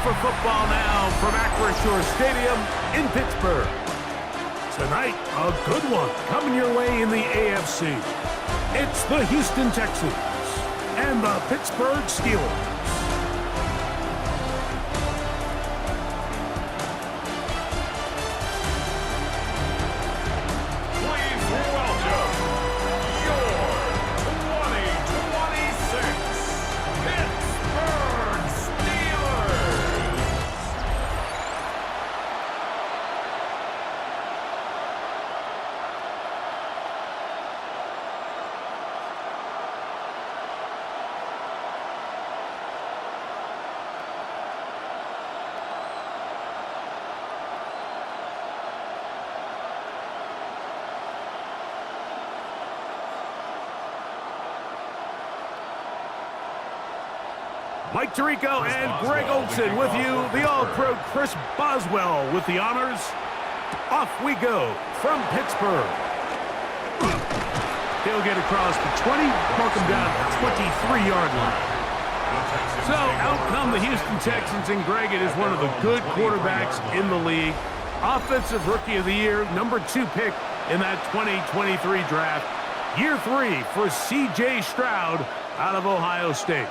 for football now from Acrisure Stadium in Pittsburgh. Tonight, a good one coming your way in the AFC. It's the Houston Texans and the Pittsburgh Steelers. Mike Tirico and Greg Olson with you. The All-Pro Chris Boswell with the honors. Off we go from Pittsburgh. He'll get across the 20, mark him down at the 23-yard line. So out come the Houston Texans, and Greg, it is one of the good quarterbacks in the league. Offensive Rookie of the Year, number 2 pick in that 2023 draft. Year 3 for C.J. Stroud out of Ohio State.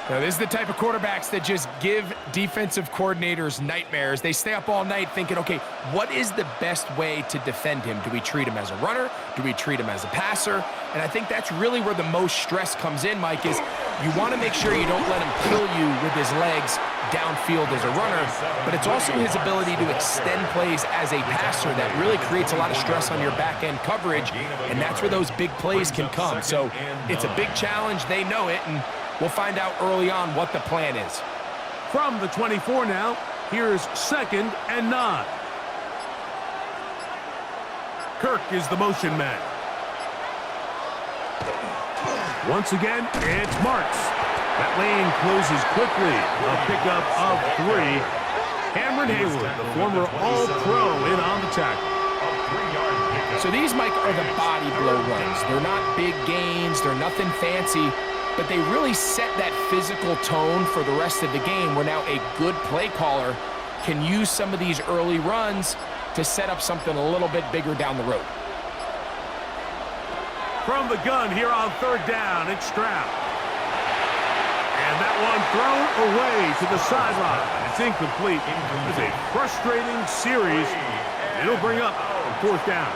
Now, this is the type of quarterbacks that just give defensive coordinators nightmares. They stay up all night thinking, okay, what is the best way to defend him? Do we treat him as a runner? Do we treat him as a passer? And I think that's really where the most stress comes in, Mike, is you want to make sure you don't let him kill you with his legs downfield as a runner, but it's also his ability to extend plays as a passer that really creates a lot of stress on your back-end coverage, and that's where those big plays can come. So it's a big challenge. They know it, and we'll find out early on what the plan is. From the 24 now, here's 2nd and 9. Kirk is the motion man. Once again, it's Marks. That lane closes quickly. A pickup of 3. Cameron Hayward, the former All-Pro, in on the tackle. So these, Mike, are the body blow runs. They're not big gains. They're nothing fancy. But they really set that physical tone for the rest of the game, where now a good play caller can use some of these early runs to set up something a little bit bigger down the road. From the gun here on 3rd down, it's Stroud. And that one thrown away to the sideline. It's incomplete. It's a frustrating series. It'll bring up 4th down.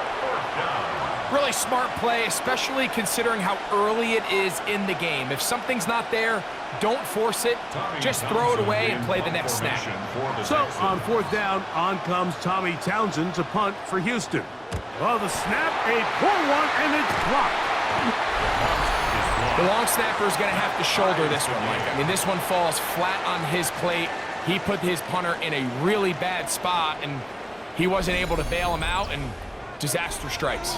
Really smart play, especially considering how early it is in the game. If something's not there, don't force it. Just throw it away and play the next snap. So on 4th down, on comes Tommy Townsend to punt for Houston. Oh, the snap, a poor one, and it's blocked. The long snapper is going to have to shoulder this one, Mike. I mean, this one falls flat on his plate. He put his punter in a really bad spot, and he wasn't able to bail him out, and disaster strikes.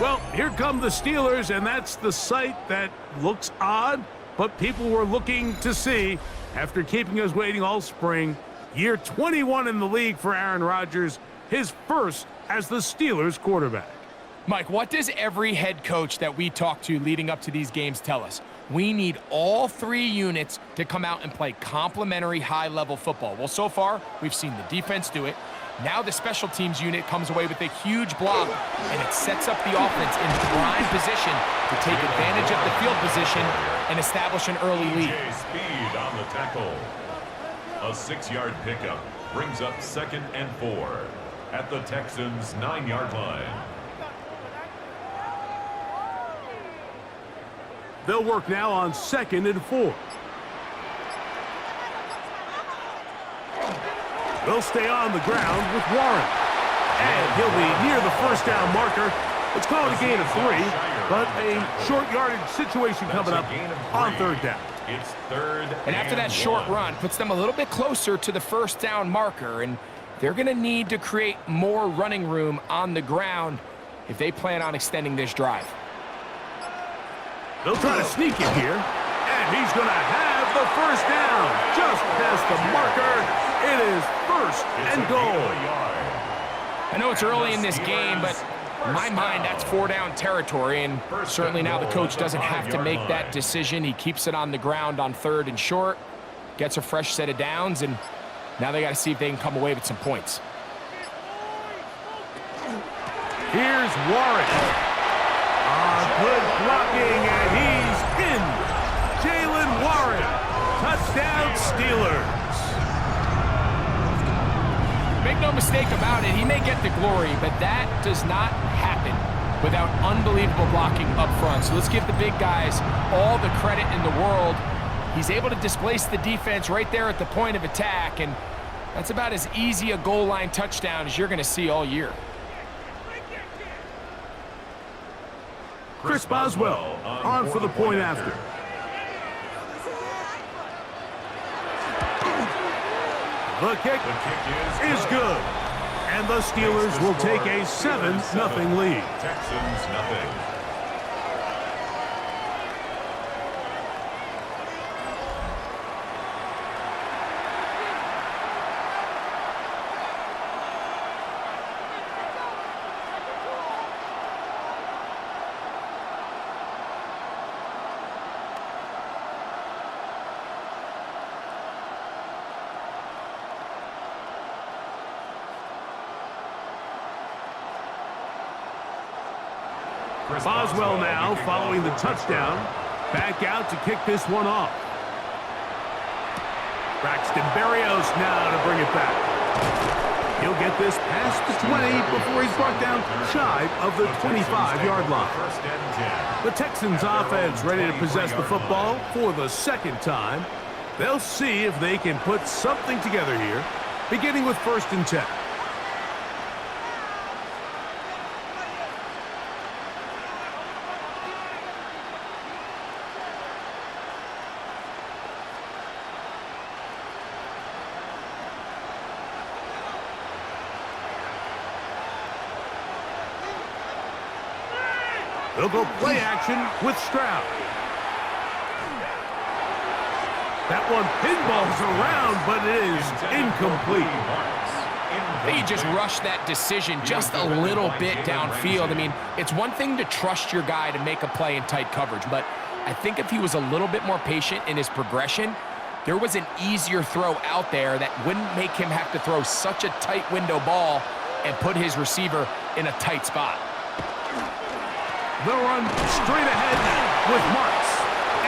Well, here come the Steelers, and that's the sight that looks odd, but people were looking to see after keeping us waiting all spring. Year 21 in the league for Aaron Rodgers, his first as the Steelers quarterback. Mike, what does every head coach that we talk to leading up to these games tell us? We need all 3 units to come out and play complementary high-level football. Well, so far, we've seen the defense do it. Now the special teams unit comes away with a huge block, and it sets up the offense in prime position to take advantage of the field position and establish an early lead. Speed on the tackle. A 6-yard pickup brings up 2nd and 4 at the Texans' 9-yard line. They'll work now on 2nd and 4. They'll stay on the ground with Warren. And he'll be near the 1st down marker. It's called a gain of 3, but a short yardage situation coming up on 3rd down. It's 3rd and after that short run, puts them a little bit closer to the 1st down marker, and they're going to need to create more running room on the ground if they plan on extending this drive. They'll try to sneak it here, and he's going to have the 1st down just past the marker. It is 1st and goal. I know it's early in this game, but in my mind, that's 4-down territory, and certainly now the coach doesn't have to make that decision. He keeps it on the ground on 3rd and short, gets a fresh set of downs, and Now they got to see if they can come away with some points. Here's Warren. Good blocking, and he's in. Jalen Warren. Touchdown, Steelers. Make no mistake about it, he may get the glory, but that does not happen without unbelievable blocking up front. So let's give the big guys all the credit in the world. He's able to displace the defense right there at the point of attack, and that's about as easy a goal line touchdown as you're going to see all year. Chris Boswell on for the point after. The kick is good. And the Steelers will take a 7-0 lead. Texans nothing. Boswell now following the touchdown. Back out to kick this one off. Braxton Berrios now to bring it back. He'll get this past the 20 before he's brought down shy of the 25-yard line. The Texans offense ready to possess the football for the second time. They'll see if they can put something together here, beginning with 1st and 10. They'll go play action with Stroud. That one pinballs around, but it is incomplete. He just rushed that decision just a little bit downfield. I mean, it's one thing to trust your guy to make a play in tight coverage, but I think if he was a little bit more patient in his progression, there was an easier throw out there that wouldn't make him have to throw such a tight window ball and put his receiver in a tight spot. They'll run straight ahead with Marks,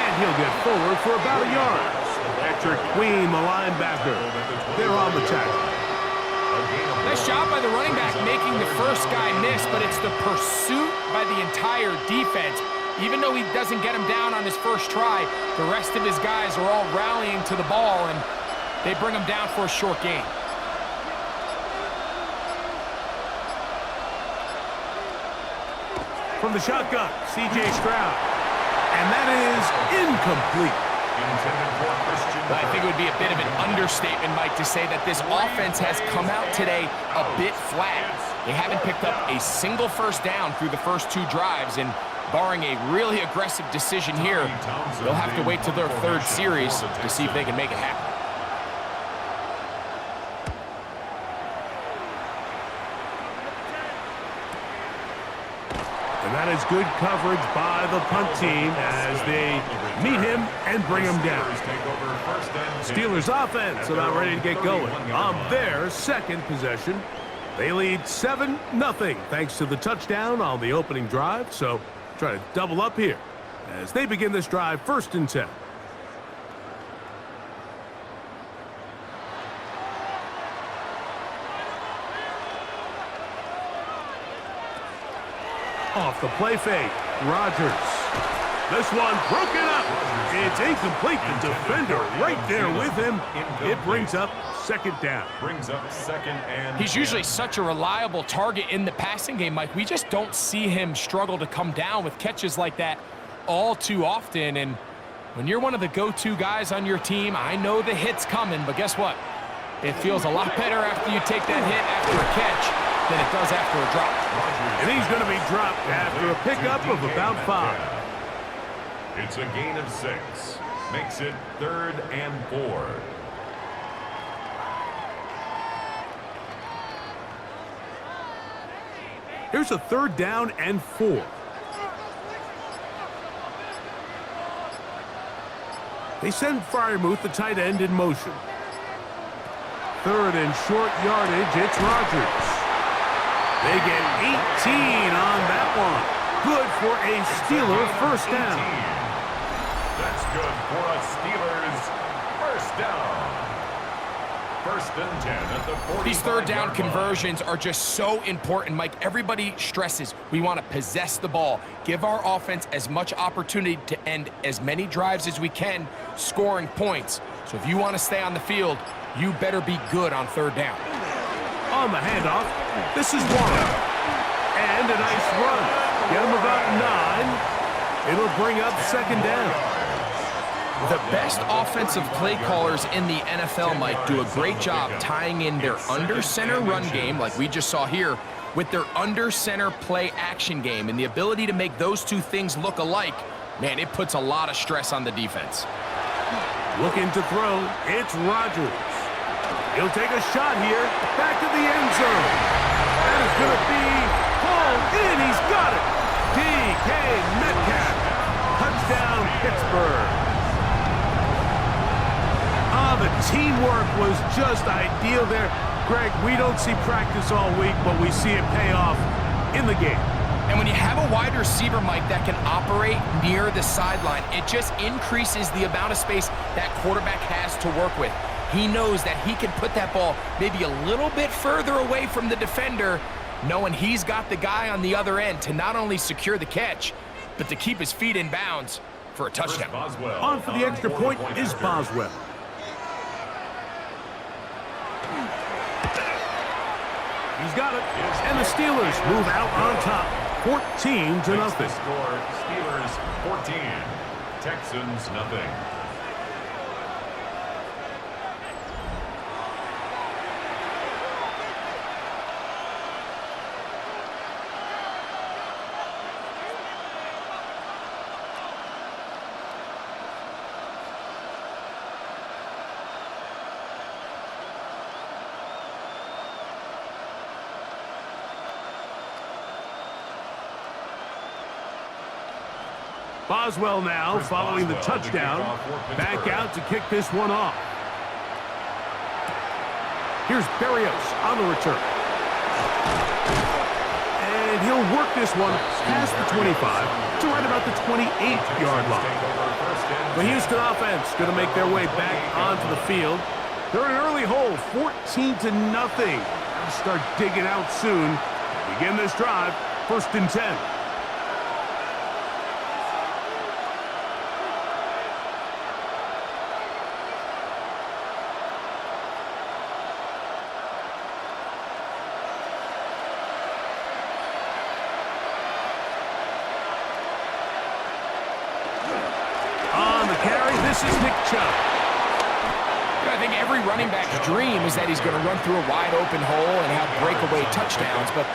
and he'll get forward for about a yard. Patrick Queen, the linebacker, they're on the tackle. Nice job by the running back making the first guy miss, but it's the pursuit by the entire defense. Even though he doesn't get him down on his first try, the rest of his guys are all rallying to the ball, and they bring him down for a short gain. From the shotgun, C.J. Stroud. And that is incomplete. I think it would be a bit of an understatement, Mike, to say that this offense has come out today a bit flat. They haven't picked up a single first down through the first 2 drives, and barring a really aggressive decision here, they'll have to wait till their 3rd series to see if they can make it happen. And that is good coverage by the punt team as they meet him and bring him down. Steelers offense about ready to get going on their 2nd possession. They lead 7-0 thanks to the touchdown on the opening drive. So try to double up here as they begin this drive 1st and 10. Off the play fake, Rodgers. This one broken up. It's incomplete. The defender right there with him. It brings up 2nd down. He's usually such a reliable target in the passing game, Mike. We just don't see him struggle to come down with catches like that all too often. And when you're one of the go-to guys on your team, I know the hit's coming, but guess what? It feels a lot better after you take that hit after a catch than it does after a drop. And he's going to be dropped after a pickup of about 5. It's a gain of 6. Makes it 3rd and 4. Here's a 3rd down and 4. They send Freiermuth, the tight end, in motion. third and short yardage. It's Rodgers. They get 18 on that one. Good for a Steeler first down. That's good for a Steelers first down. First and 10 at the 45. These third down conversions are just so important, Mike. Everybody stresses we want to possess the ball, give our offense as much opportunity to end as many drives as we can, scoring points. So if you want to stay on the field, you better be good on third down. On the handoff, this is Warren. And a nice run. Get him about 9. It'll bring up second down. The best offensive play callers in the NFL, Mike, do a great job tying in their under-center run game, like we just saw here, with their under-center play action game. And the ability to make those two things look alike, man, it puts a lot of stress on the defense. Looking to throw, it's Rodgers. He'll take a shot here, back to the end zone. That is going to be hauled in. He's got it. DK Metcalf. Touchdown, Pittsburgh. The teamwork was just ideal there. Greg, we don't see practice all week, but we see it pay off in the game. And when you have a wide receiver, Mike, that can operate near the sideline, it just increases the amount of space that quarterback has to work with. He knows that he can put that ball maybe a little bit further away from the defender, knowing he's got the guy on the other end to not only secure the catch, but to keep his feet in bounds for a touchdown. On for the extra point is Boswell. He's got it. And the Steelers move out on top, 14-0. Score, Steelers 14, Texans nothing. Boswell now following the touchdown. Back out to kick this one off. Here's Berrios on the return. And he'll work this one past the 25 to right about the 28-yard line. The Houston offense going to make their way back onto the field. They're in an early hole, 14-0. They'll start digging out soon. Begin this drive, first and 10. This is Nick Chubb. I think every running back's dream is that he's going to run through a wide open hole and have breakaway touchdowns, but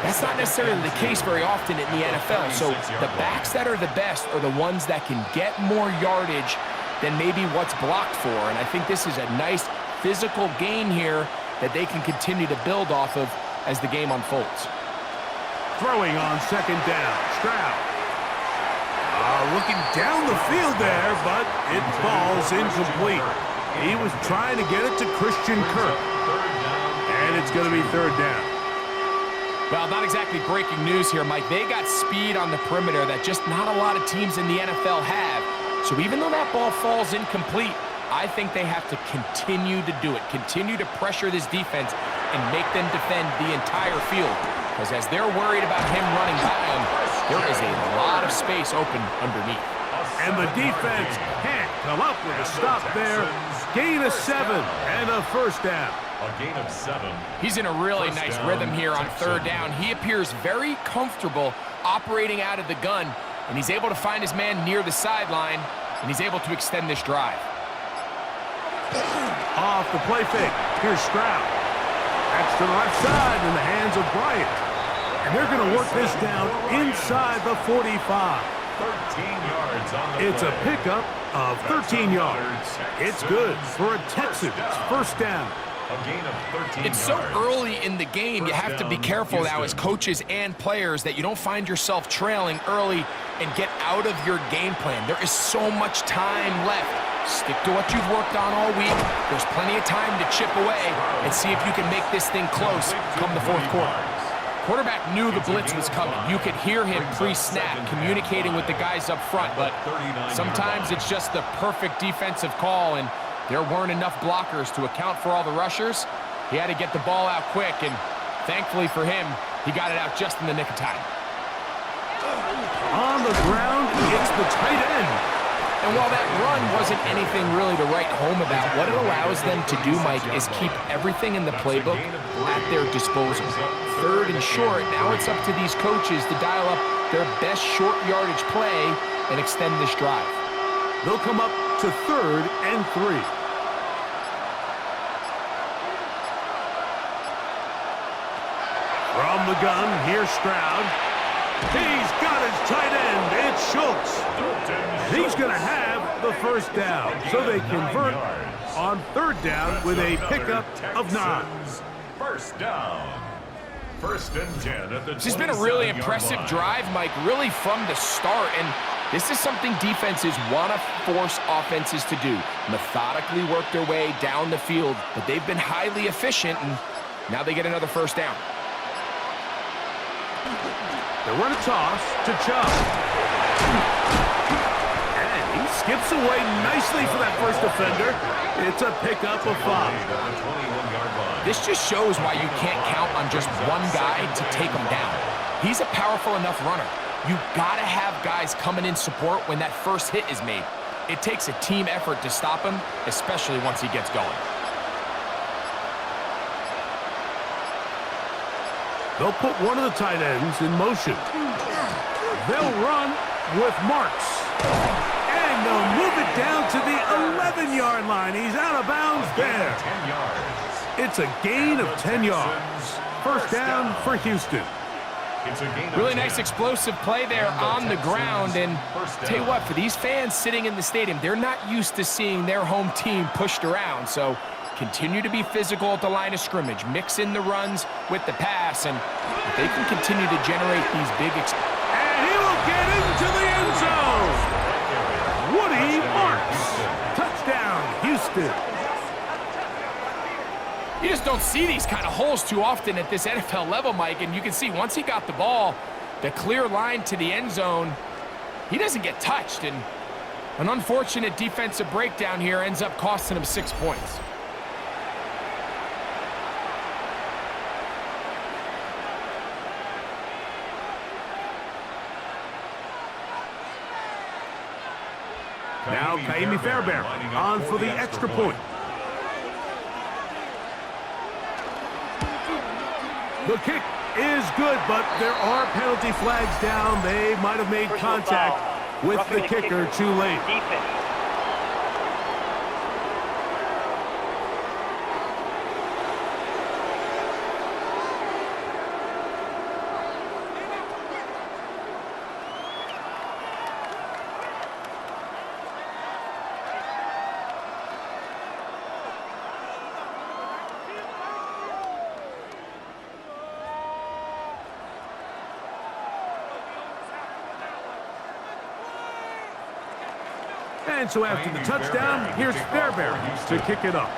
that's not necessarily the case very often in the NFL. So the backs that are the best are the ones that can get more yardage than maybe what's blocked for. And I think this is a nice physical gain here that they can continue to build off of as the game unfolds. Throwing on second down, Stroud. Looking down the field there, but it falls incomplete. He was trying to get it to Christian Kirk. And it's going to be third down. Well, not exactly breaking news here, Mike. They got speed on the perimeter that just not a lot of teams in the NFL have. So even though that ball falls incomplete, I think they have to continue to do it, continue to pressure this defense and make them defend the entire field. Because as they're worried about him running by them, there is a lot of space open underneath. And the defense can't come up with a stop there. Gain of 7 and a first down. A gain of 7. He's in a really nice rhythm here on third down. He appears very comfortable operating out of the gun, and he's able to find his man near the sideline, and he's able to extend this drive. Off the play fake. Here's Stroud. That's to the left side in the hands of Bryant. And they're going to work this down inside the 45. 13 yards on the It's a pickup of 13 yards. It's good for a Texans first down. A gain of 13 It's so early in the game, you have to be careful now as coaches and players that you don't find yourself trailing early and get out of your game plan. There is so much time left. Stick to what you've worked on all week. There's plenty of time to chip away and see if you can make this thing close come the fourth quarter. Quarterback knew the blitz was coming. You could hear him pre-snap communicating with the guys up front, but sometimes it's just the perfect defensive call, and there weren't enough blockers to account for all the rushers. He had to get the ball out quick, and thankfully for him, he got it out just in the nick of time. On the ground, it's the tight end. And while that run wasn't anything really to write home about, what it allows them to do, Mike, is keep everything in the playbook at their disposal. Third and short, now it's up to these coaches to dial up their best short yardage play and extend this drive. They'll come up to 3rd and 3. From the gun, here's Stroud. He's got his tight end. It's Schultz. He's going to have the first down, so they convert on 3rd down with a pickup of 9. First down. 1st and 10 at the This has been a really impressive drive, Mike, really from the start, and this is something defenses want to force offenses to do. Methodically work their way down the field, but they've been highly efficient, and now they get another first down. They run a toss to Chubb. And he skips away nicely for that first defender. It's a pickup of 5. This just shows why you can't count on just one guy to take him down. He's a powerful enough runner. You've got to have guys coming in support when that first hit is made. It takes a team effort to stop him, especially once he gets going. They'll put one of the tight ends in motion. They'll run with Marks. And they'll move it down to the 11-yard line. He's out of bounds there. 10 yards. It's a gain of 10 yards. First down for Houston. Really nice explosive play there on the ground. And tell you what, for these fans sitting in the stadium, they're not used to seeing their home team pushed around. So continue to be physical at the line of scrimmage. Mix in the runs with the pass. And if they can continue to generate these big... And he will get into the end zone. Woody Marks. Touchdown, Houston. You just don't see these kind of holes too often at this NFL level, Mike. And you can see once he got the ball, the clear line to the end zone, he doesn't get touched. And an unfortunate defensive breakdown here ends up costing him 6 points. Now Kaimi Fairbairn on for the extra point. The kick is good, but there are penalty flags down. They might have made contact with the kicker too late. And so after the touchdown, here's Fairbairn to kick it up.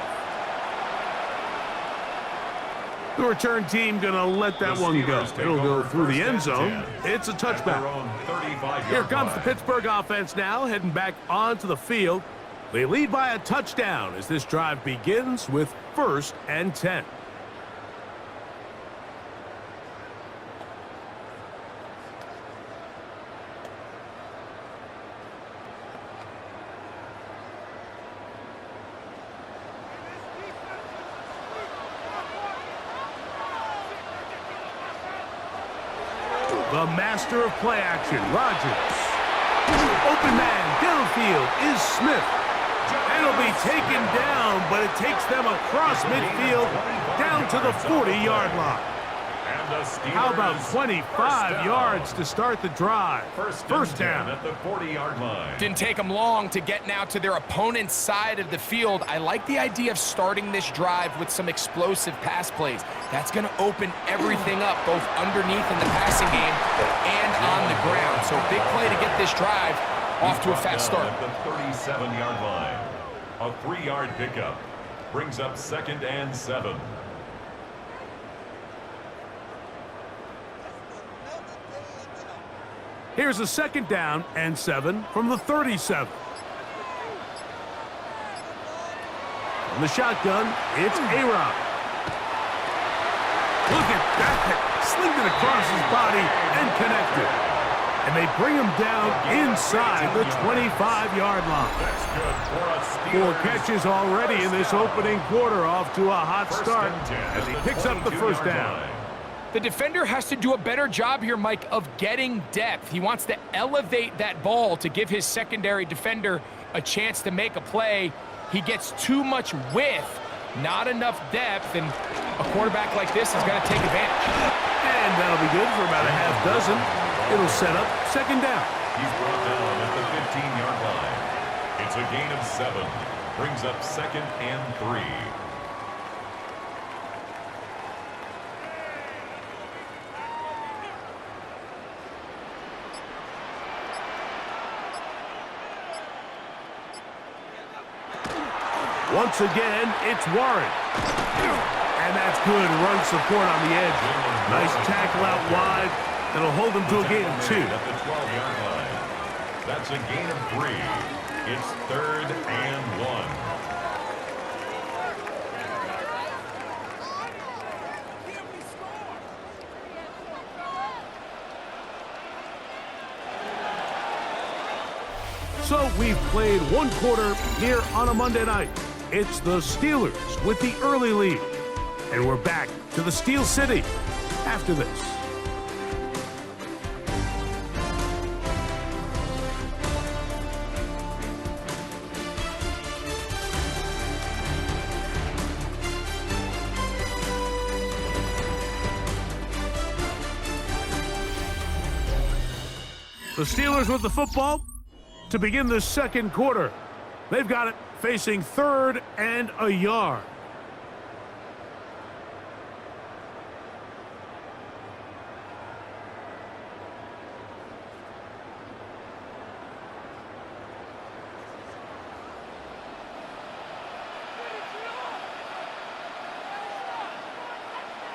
The return team going to let that one go. It'll go through the end zone. It's a touchback. Here comes the Pittsburgh offense now, heading back onto the field. They lead by a touchdown as this drive begins with 1st and 10. The master of play action, Rodgers. Open man, downfield is Smith. And it'll be taken down, but it takes them across midfield down to the 40-yard line. How about 25 yards to start the drive? First down at the 40-yard line. Didn't take them long to get now to their opponent's side of the field. I like the idea of starting this drive with some explosive pass plays. That's going to open everything up, both underneath in the passing game and on the ground. So big play to get this drive off to a fast start. At the 37-yard line. A 3-yard pickup brings up 2nd and 7. Here's a 2nd down and 7 from the 37. From the shotgun, it's A-Rob. Look at that. Slinged it across his body and connected. And they bring him down inside the 25-yard line. That's good for a 4 catches already in this opening quarter, off to a hot start as he picks up the first down. The defender has to do a better job here, Mike, of getting depth. He wants to elevate that ball to give his secondary defender a chance to make a play. He gets too much width, not enough depth, and a quarterback like this is going to take advantage. And that'll be good for about a half dozen. It'll set up 2nd down. He's brought down at the 15-yard line. It's a gain of 7. Brings up 2nd and 3. Once again, it's Warren. And that's good run support on the edge. Nice tackle out wide. That'll hold him to a gain of 2. At the 12-yard line. That's a gain of 3. It's 3rd and 1. So we've played 1 quarter here on a Monday night. It's the Steelers with the early lead. And we're back to the Steel City after this. The Steelers with the football to begin the 2nd quarter. They've got it facing 3rd and a yard.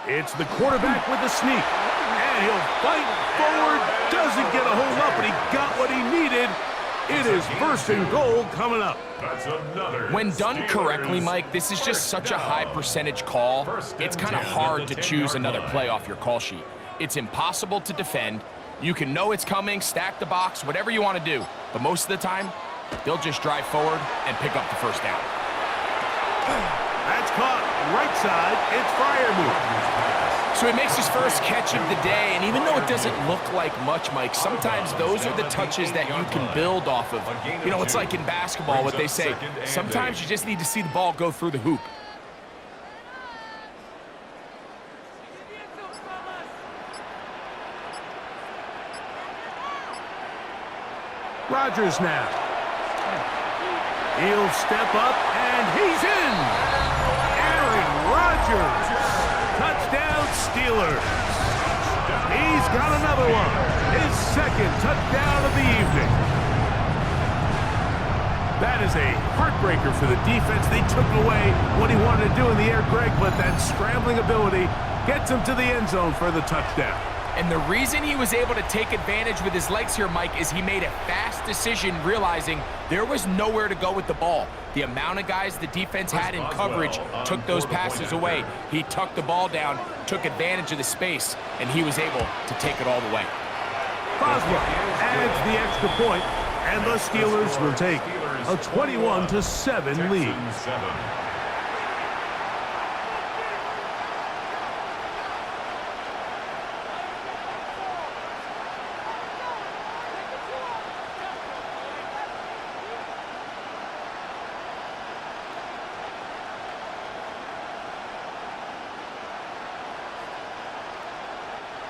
It's the quarterback with the sneak. And he'll fight forward. Doesn't get a hold up, but he got what he needed. It is 1st and goal coming up. That's another. When done correctly, Mike, this is just such a high percentage call. It's kind of hard to choose another play off your call sheet. It's impossible to defend. You can know it's coming, stack the box, whatever you want to do. But most of the time, they'll just drive forward and pick up the first down. That's caught right side. It's Freiermuth. So he makes his first catch of the day, and even though it doesn't look like much, Mike, sometimes those are the touches that you can build off of. You know, it's like in basketball, what they say, sometimes you just need to see the ball go through the hoop. Rodgers now. He'll step up, and he's in. Aaron Rodgers. Touchdown, Steelers. He's got another one. His 2nd touchdown of the evening. That is a heartbreaker for the defense. They took away what he wanted to do in the air, Greg, but that scrambling ability gets him to the end zone for the touchdown. And the reason he was able to take advantage with his legs here, Mike, is he made a fast decision realizing there was nowhere to go with the ball. The amount of guys the defense had in coverage took those passes away. He tucked the ball down, took advantage of the space, and he was able to take it all the way. Boswell adds the extra point, and the Steelers will take a 21-7 lead.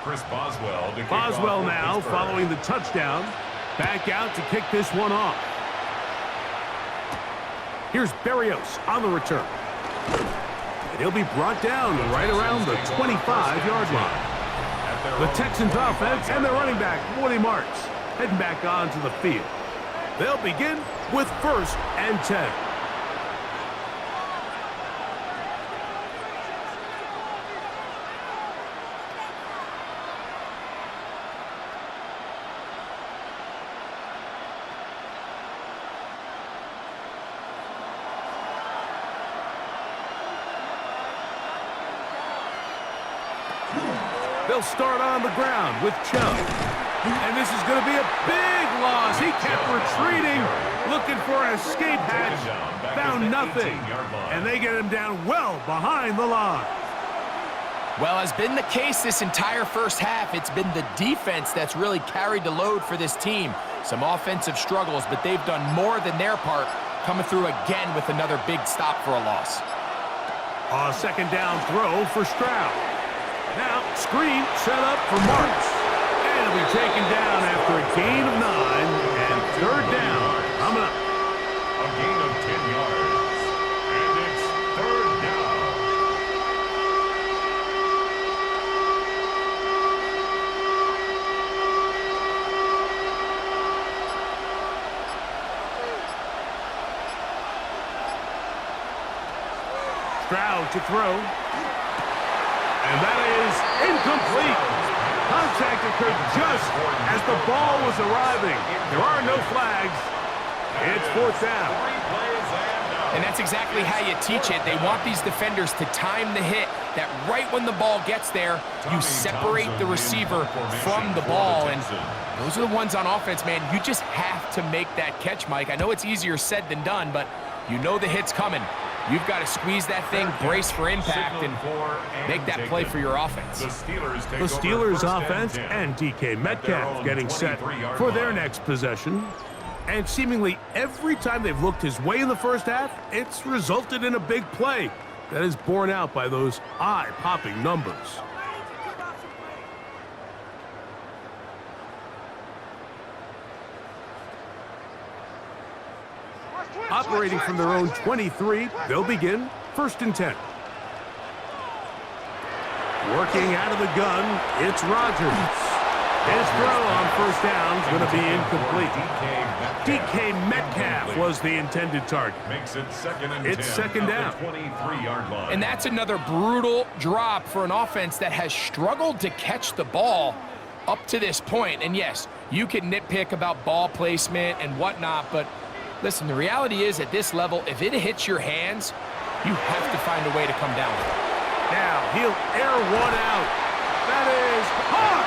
Chris Boswell to kick Boswell off now Pittsburgh. following the touchdown. Back out to kick this one off. Here's Berrios on the return. And he'll be brought down right around the 25-yard line. The Texans offense and their running back, Woody Marks, heading back onto the field. They'll begin with 1st and 10. They'll start on the ground with Chubb. And this is going to be a big loss. He kept retreating, looking for an escape hatch. Found nothing. And they get him down well behind the line. Well, as been the case this entire first half, it's been the defense that's really carried the load for this team. Some offensive struggles, but they've done more than their part, coming through again with another big stop for a loss. A second down throw for Stroud. Now, screen set up for Marks. And it'll be taken down after a gain of 9 and third down. Coming up. A gain of 10 yards. And it's third down. Stroud to throw. And that is incomplete. Contact occurred just as the ball was arriving. There are no flags. It's fourth down. And that's exactly how you teach it. They want these defenders to time the hit, that right when the ball gets there, you separate the receiver from the ball. And those are the ones on offense, man. You just have to make that catch, Mike. I know it's easier said than done, but you know the hit's coming. You've got to squeeze that thing, brace for impact, and make that play for your offense. The Steelers offense and DK Metcalf getting set for their next possession. And seemingly every time they've looked his way in the first half, it's resulted in a big play that is borne out by those eye-popping numbers. Operating from their own 23, they'll begin first and 10. Working out of the gun, it's Rodgers. His throw on first down is going to be incomplete. DK Metcalf was the intended target. Makes it second and 10. It's second down. 23-yard line. And that's another brutal drop for an offense that has struggled to catch the ball up to this point. And yes, you can nitpick about ball placement and whatnot, but listen, the reality is at this level, if it hits your hands, you have to find a way to come down with it. Now he'll air one out. That is caught.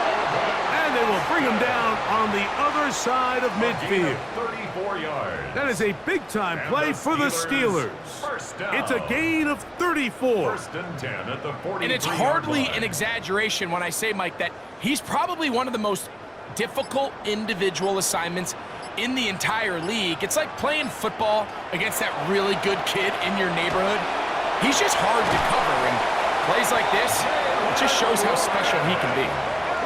And they will bring him down on the other side of midfield. 34 yards. That is a big-time play for the Steelers. It's a gain of 34. First and 10 at the 43-yard line. And it's hardly an exaggeration when I say, Mike, that he's probably one of the most difficult individual assignments in the entire league. It's like playing football against that really good kid in your neighborhood. He's just hard to cover, and plays like this, it just shows how special he can be.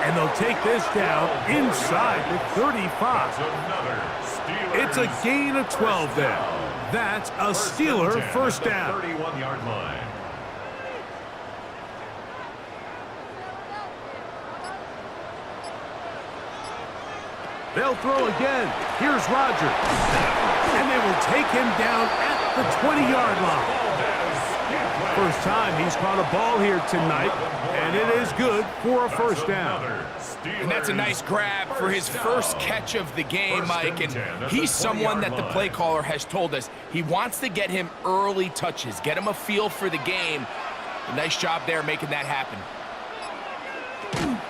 And they'll take this down inside the 35. It's a gain of 12 there. That's a Steeler first down. 31-yard line. They'll throw again. Here's Rodgers. And they will take him down at the 20-yard line. First time he's caught a ball here tonight, and it is good for a first down. And that's a nice grab for his first catch of the game, Mike. And he's someone that the play caller has told us he wants to get him early touches, get him a feel for the game. A nice job there making that happen.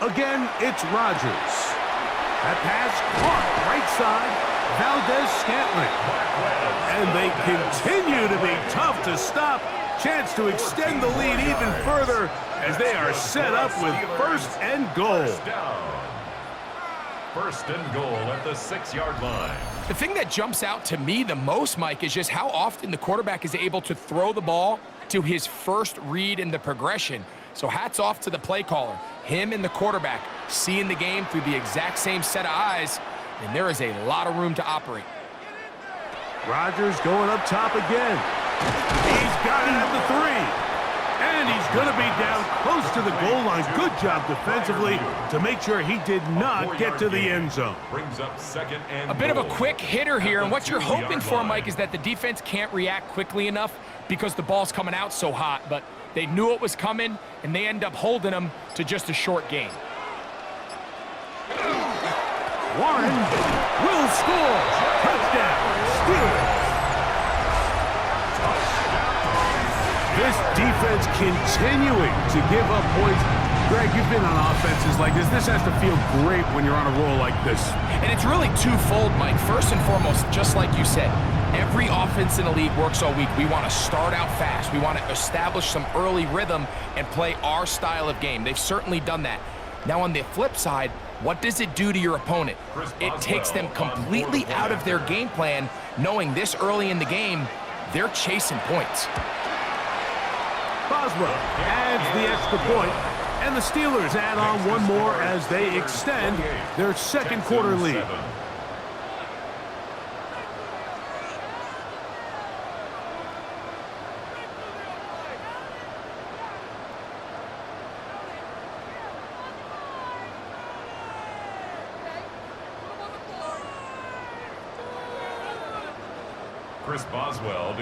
Again, it's Rodgers. That pass caught right side, Valdez-Scantling. And they continue to be tough to stop. Chance to extend the lead even further as they are set up with first and goal. First and goal at the 6-yard line. The thing that jumps out to me the most, Mike, is just how often the quarterback is able to throw the ball to his first read in the progression. So hats off to the play caller. Him and the quarterback seeing the game through the exact same set of eyes, and there is a lot of room to operate. Rodgers going up top again. He's got it at the 3. And he's going to be down close to the goal line. Good job defensively to make sure he did not get to the end zone. Brings up second and a bit of a goal. quick hitter here, and what you're hoping for, Mike, is that the defense can't react quickly enough because the ball's coming out so hot. But they knew it was coming, and they end up holding them to just a short gain. Warren will score. Touchdown, Steelers. This defense continuing to give up points Greg, you've been on offenses like this. This has to feel great when you're on a roll like this. And it's really twofold, Mike. First and foremost, just like you said, every offense in the league works all week. We want to start out fast. We want to establish some early rhythm and play our style of game. They've certainly done that. Now, on the flip side, what does it do to your opponent? It takes them completely out of their game plan, knowing this early in the game, they're chasing points. Boswell adds the extra point, and the Steelers add on one more as they extend their second quarter lead.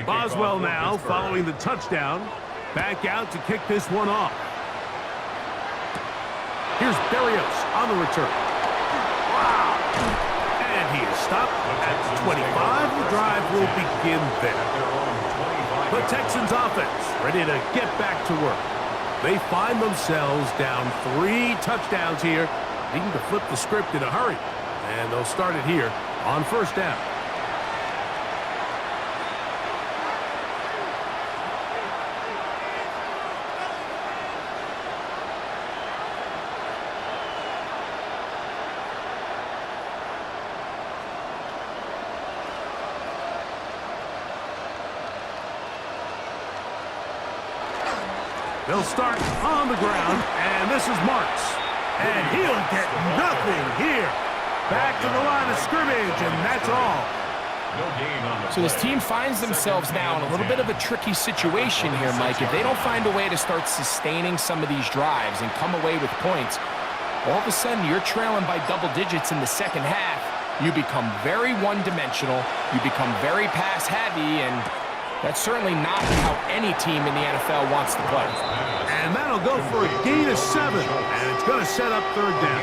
Boswell now following the touchdown. Back out to kick this one off. Here's Berrios on the return. Wow. And he is stopped at 25. The drive will begin there. The Texans offense ready to get back to work. They find themselves down 3 touchdowns here, needing to flip the script in a hurry. And they'll start it here on first down. They'll start on the ground, and this is Marks. And he'll get nothing here. Back to the line of scrimmage, and that's all. So this team finds themselves now in a little bit of a tricky situation here, Mike. If they don't find a way to start sustaining some of these drives and come away with points, all of a sudden you're trailing by double digits in the second half. You become very one-dimensional. You become very pass-heavy, and that's certainly not how any team in the NFL wants to play. And that'll go for a gain of 7, and it's going to set up third down.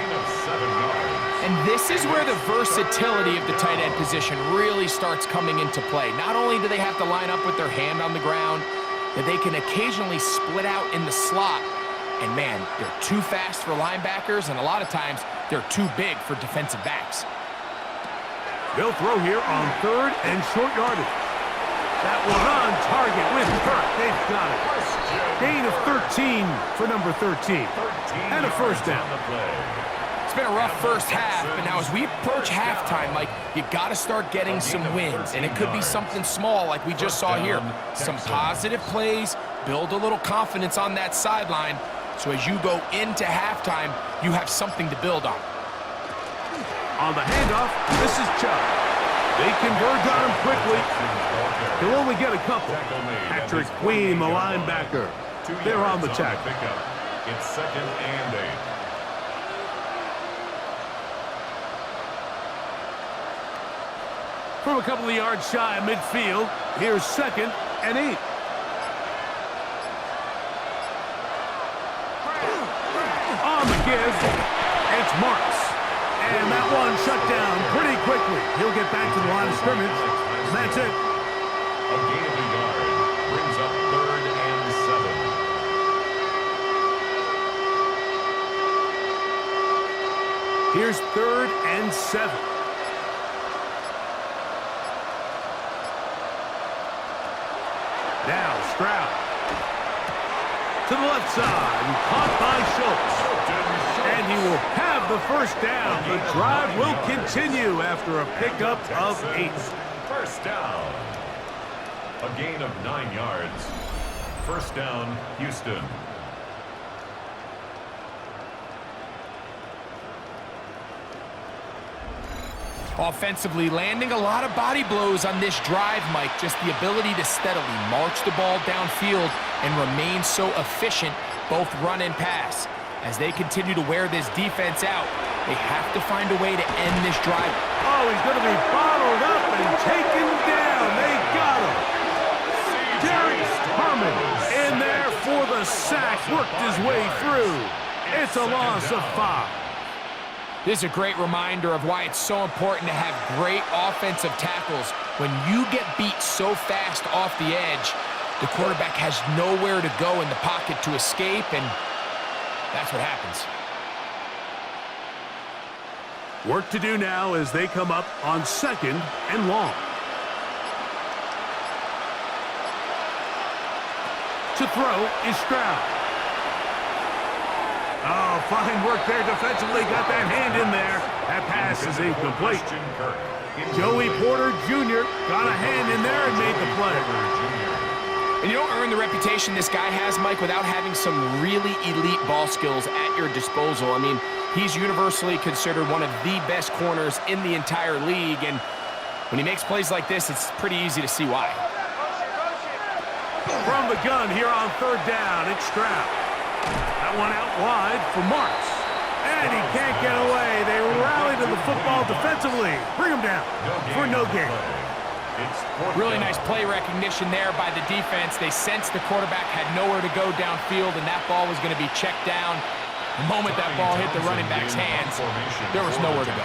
And this is where the versatility of the tight end position really starts coming into play. Not only do they have to line up with their hand on the ground, but they can occasionally split out in the slot. And man, they're too fast for linebackers, and a lot of times they're too big for defensive backs. They'll throw here on third and short yardage. That one on target with Kirk. They've got it. Gain of 13 for number 13. And a first down. It's been a rough first half, but now as we approach halftime, Mike, you got to start getting some wins. And it could be something small like we just saw here. Some positive plays, build a little confidence on that sideline. So as you go into halftime, you have something to build on. On the handoff, this is Chubb. They converge on him quickly. He'll only get a couple. Patrick Queen, the linebacker. They're on the tackle. It's second and 8. From a couple of yards shy of midfield, here's second and 8. On the give, it's Marks. And that one shut down pretty quickly. He'll get back to the line of scrimmage. That's it. A gain of a yard brings up third and 7. Here's third and 7. Now Stroud. To the left side, and caught by Schultz. And he will have the first down. The drive will continue after a pickup of 8. First down. A gain of 9 yards. First down, Houston. Offensively, landing a lot of body blows on this drive, Mike. Just the ability to steadily march the ball downfield and remain so efficient, both run and pass. As they continue to wear this defense out, they have to find a way to end this drive. Oh, he's going to be bottled up and taken down. They got him. Darius Harmon in there for the sack, worked his way through. It's a loss of 5. This is a great reminder of why it's so important to have great offensive tackles. When you get beat so fast off the edge, the quarterback has nowhere to go in the pocket to escape, and That's what happens. Work to do now as they come up on 2nd and long. To throw is Stroud. Oh, fine work there defensively. Got that hand in there. That pass is incomplete. Joey Porter Jr. got a hand in there and made the play. And you don't earn the reputation this guy has, Mike, without having some really elite ball skills at your disposal. I mean, he's universally considered one of the best corners in the entire league, and when he makes plays like this, it's pretty easy to see why. From the gun here on 3rd down, it's Stroud. That one out wide for Marks. And he can't get away. They rally to the football defensively. Bring him down for no gain. Really nice play recognition there by the defense. They sensed the quarterback had nowhere to go downfield, and that ball was going to be checked down. The moment that ball hit the running back's hands, there was nowhere to go.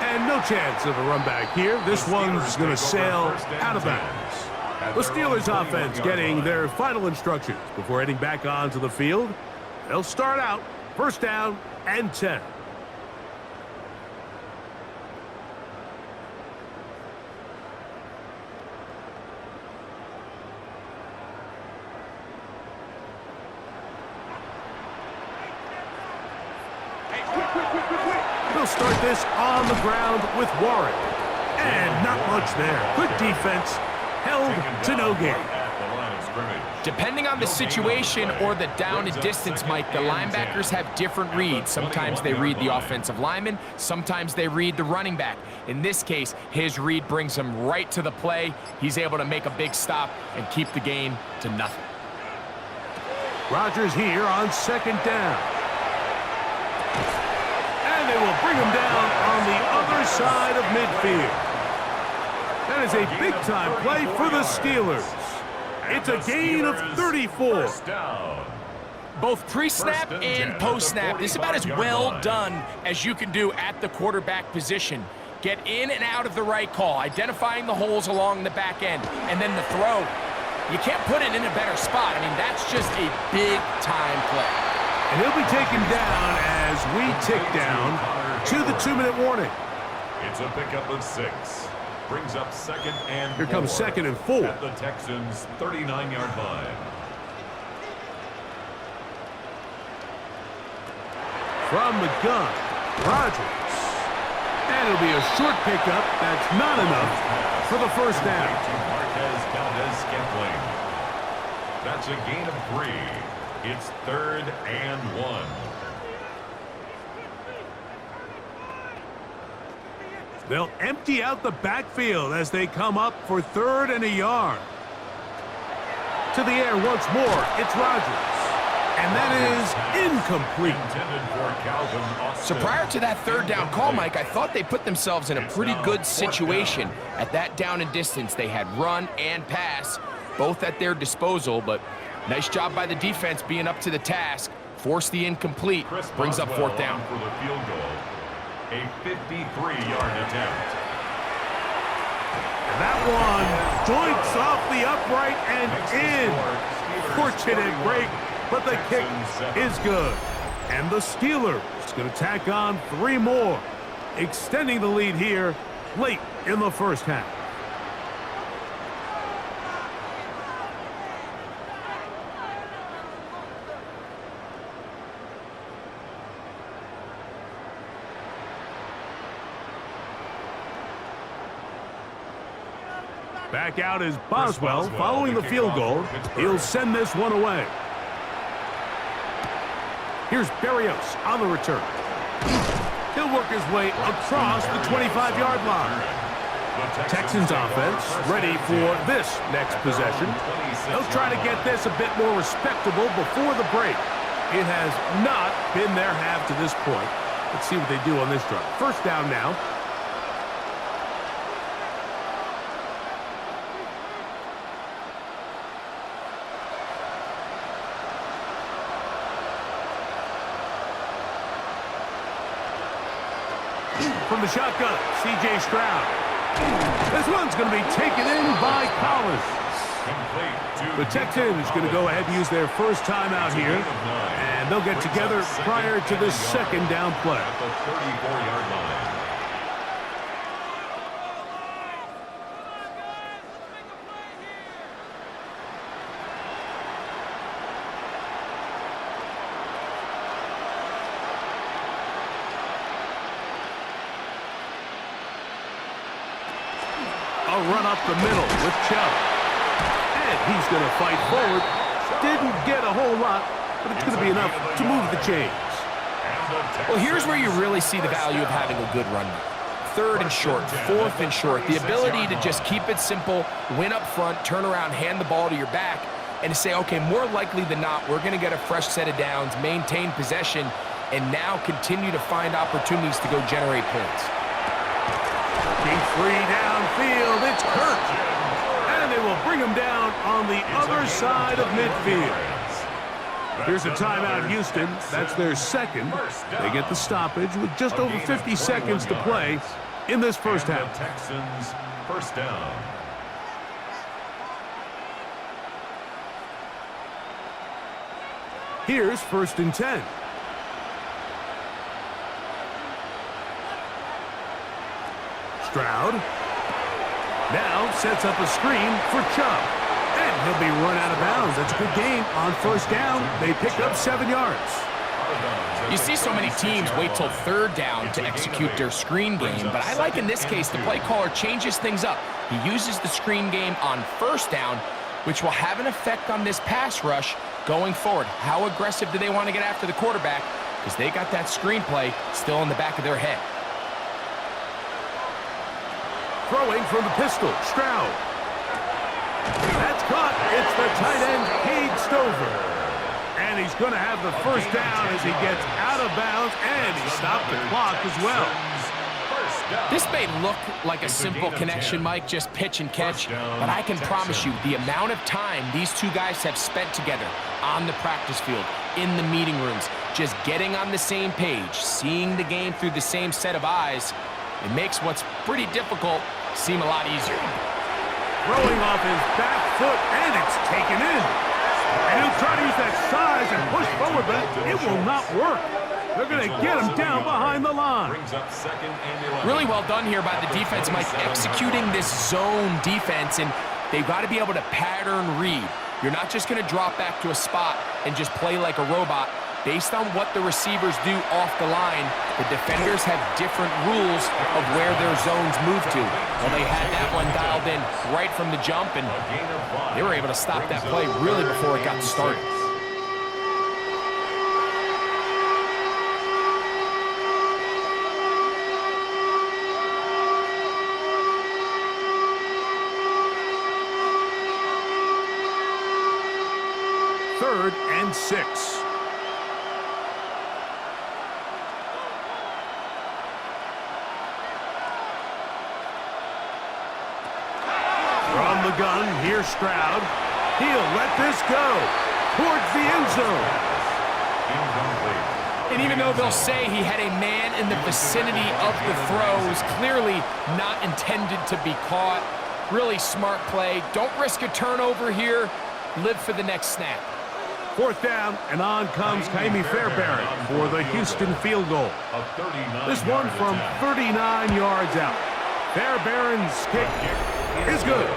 And no chance of a run back here. This one's going to sail out of bounds. The Steelers offense getting their final instructions before heading back onto the field. They'll start out 1st down and 10. They'll start this on the ground with Warren. And not much there. Good defense. Held to no gain. Depending on the situation or the down and distance, Mike, the linebackers have different reads. Sometimes they read the offensive lineman. Sometimes they read the running back. In this case, his read brings him right to the play. He's able to make a big stop and keep the game to nothing. Rodgers here on 2nd down. And they will bring him down on the other side of midfield. That is a big-time play for the Steelers. It's a gain of 34. Both pre-snap and post-snap, this is about as well done as you can do at the quarterback position. Get in and out of the right call, identifying the holes along the back end, and then the throw. You can't put it in a better spot. I mean, that's just a big-time play. And he'll be taken down as we tick down to the 2-minute warning. It's a pickup of 6. Brings up 2nd and 4. Here comes 2nd and 4. At the Texans' 39-yard line. From the gun, Rodgers. And it'll be a short pickup. That's not enough for the 1st down. That's a gain of 3. It's 3rd and 1. They'll empty out the backfield as they come up for 3rd and a yard. To the air once more, it's Rodgers. And that is incomplete. So prior to that 3rd down call, Mike, I thought they put themselves in a pretty good situation. At that down and distance, they had run and pass, both at their disposal, but nice job by the defense being up to the task. Force the incomplete, brings up 4th down. For the field goal. A 53-yard attempt. That one joints off the upright and in. Fortunate break, but the kick is good. And the Steelers going to tack on 3 more, extending the lead here late in the 1st half. Back out is Boswell following the field goal. He'll send this one away. Here's Berrios on the return. He'll work his way across the 25-yard line. Texans offense ready for this next possession. They'll try to get this a bit more respectable before the break. It has not been their half to this point. Let's see what they do on this drive. 1st down now. From the shotgun, C.J. Stroud. This one's going to be taken in by Collins. The Texans going to go ahead and use their first timeout here, and they'll get together prior to the second down play. At the 34-yard line. A run up the middle with Chubb. And he's going to fight forward. Didn't get a whole lot, but it's going to be enough to move the chains. Well, here's where you really see the value of having a good run. Third and short, fourth and short. The ability to just keep it simple, win up front, turn around, hand the ball to your back, and to say, okay, more likely than not, we're going to get a fresh set of downs, maintain possession, and now continue to find opportunities to go generate points. Working free downfield, it's Kirk. And they will bring him down on the other side of midfield. Here's a timeout, Houston. That's their second. They get the stoppage with just over 50 seconds to play in this first half. Texans first down. Here's 1st and 10. Stroud now sets up a screen for Chubb. And he'll be run out of bounds. That's a good game on first down. They pick up 7 yards. You see so many teams wait till third down to execute their screen game, but I like in this case the play caller changes things up. He uses the screen game on first down, which will have an effect on this pass rush going forward. How aggressive do they want to get after the quarterback? Because they got that screen play still in the back of their head. Throwing from the pistol, Stroud. That's caught. It's the tight end, Cade Stover. And he's going to have the first down as he gets out of bounds, and he stopped the clock as well. This may look like a simple connection, Mike, just pitch and catch, but I can promise you the amount of time these two guys have spent together on the practice field, in the meeting rooms, just getting on the same page, seeing the game through the same set of eyes, it makes what's pretty difficult seem a lot easier. Throwing off his back foot, and it's taken in. And he'll try to use that size and push forward, but it will not work. They're going to get him down behind the line. Really well done here by the defense, Mike, executing this zone defense, and they've got to be able to pattern read. You're not just going to drop back to a spot and just play like a robot. Based on what the receivers do off the line, the defenders have different rules of where their zones move to. Well, they had that one dialed in right from the jump, and they were able to stop that play really before it got started. Third and 6. From the gun, here's Stroud. He'll let this go towards the end zone. And even though they'll say he had a man in the vicinity of the throw, it was clearly not intended to be caught. Really smart play. Don't risk a turnover here. Live for the next snap. 4th down, and on comes Kaimi Fairbairn for the Houston field goal. This one from 39 yards out. Fairbairn's kick is good.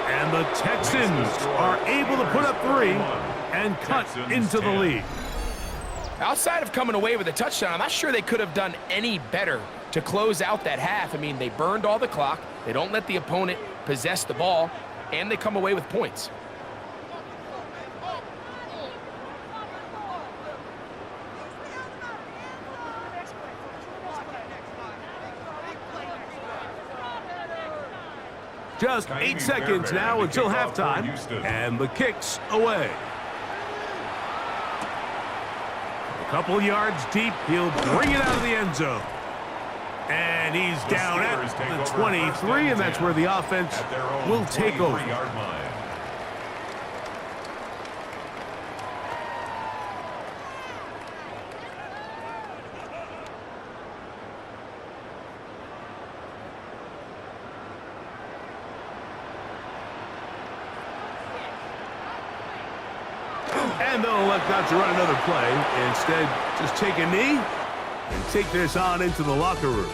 And the Texans are able to put up 3 and cut into the lead. Outside of coming away with a touchdown, I'm not sure they could have done any better to close out that half. I mean, they burned all the clock. They don't let the opponent possess the ball, and they come away with points. Just 8 seconds now until halftime, and the kick's away. A couple yards deep, he'll bring it out of the end zone. And he's down at the 23, and that's where the offense will take over. And they'll elect not to run another play. Instead, just take a knee and take this on into the locker room.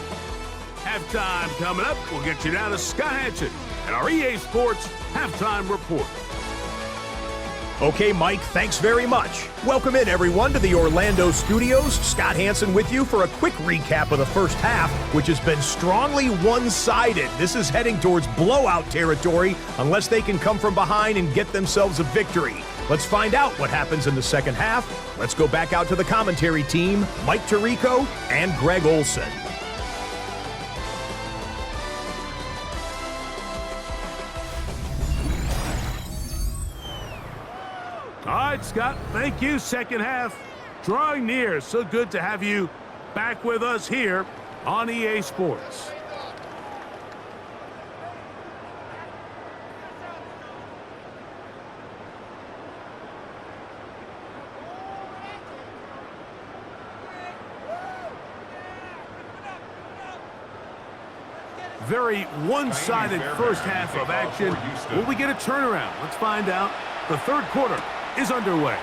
Halftime coming up. We'll get you down to Scott Hansen and our EA Sports Halftime Report. Okay, Mike, thanks very much. Welcome in, everyone, to the Orlando studios. Scott Hansen with you for a quick recap of the first half, which has been strongly one-sided. This is heading towards blowout territory unless they can come from behind and get themselves a victory. Let's find out what happens in the second half. Let's go back out to the commentary team, Mike Tirico and Greg Olson. All right, Scott, thank you. Second half drawing near. So good to have you back with us here on EA Sports. Very one-sided first half of action. Will we get a turnaround? Let's find out. The third quarter is underway.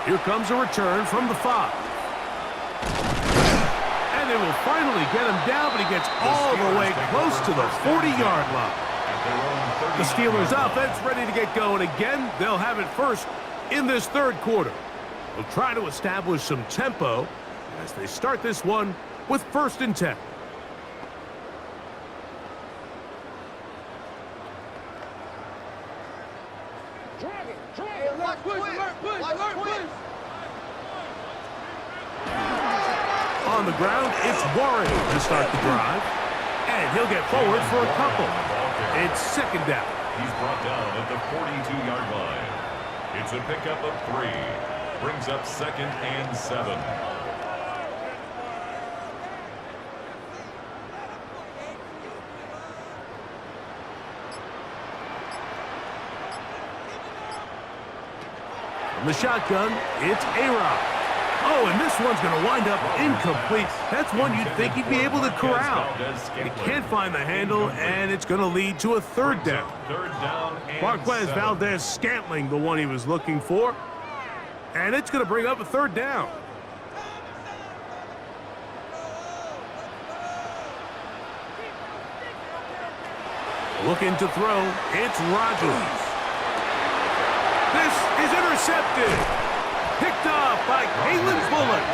Here comes a return from the 5. And they will finally get him down, but he gets all the way close to the 40-yard line. The Steelers offense ready to get going again. They'll have it first in this third quarter. They'll try to establish some tempo as they start this one with 1st and 10. On the ground, it's Warren to start the drive. And he'll get forward for a couple. It's 2nd down. He's brought down at the 42-yard line. It's a pickup of 3. Brings up 2nd and 7. From the shotgun, it's A-Rod. Oh, and this one's going to wind up incomplete. That's one you'd think he'd be able to corral. He can't find the handle, and it's going to lead to a 3rd down. Marquez Valdez-Scantling, the one he was looking for. And it's going to bring up a 3rd down. Looking to throw, it's Rogers. This is intercepted. Picked off by Kalen Bullock.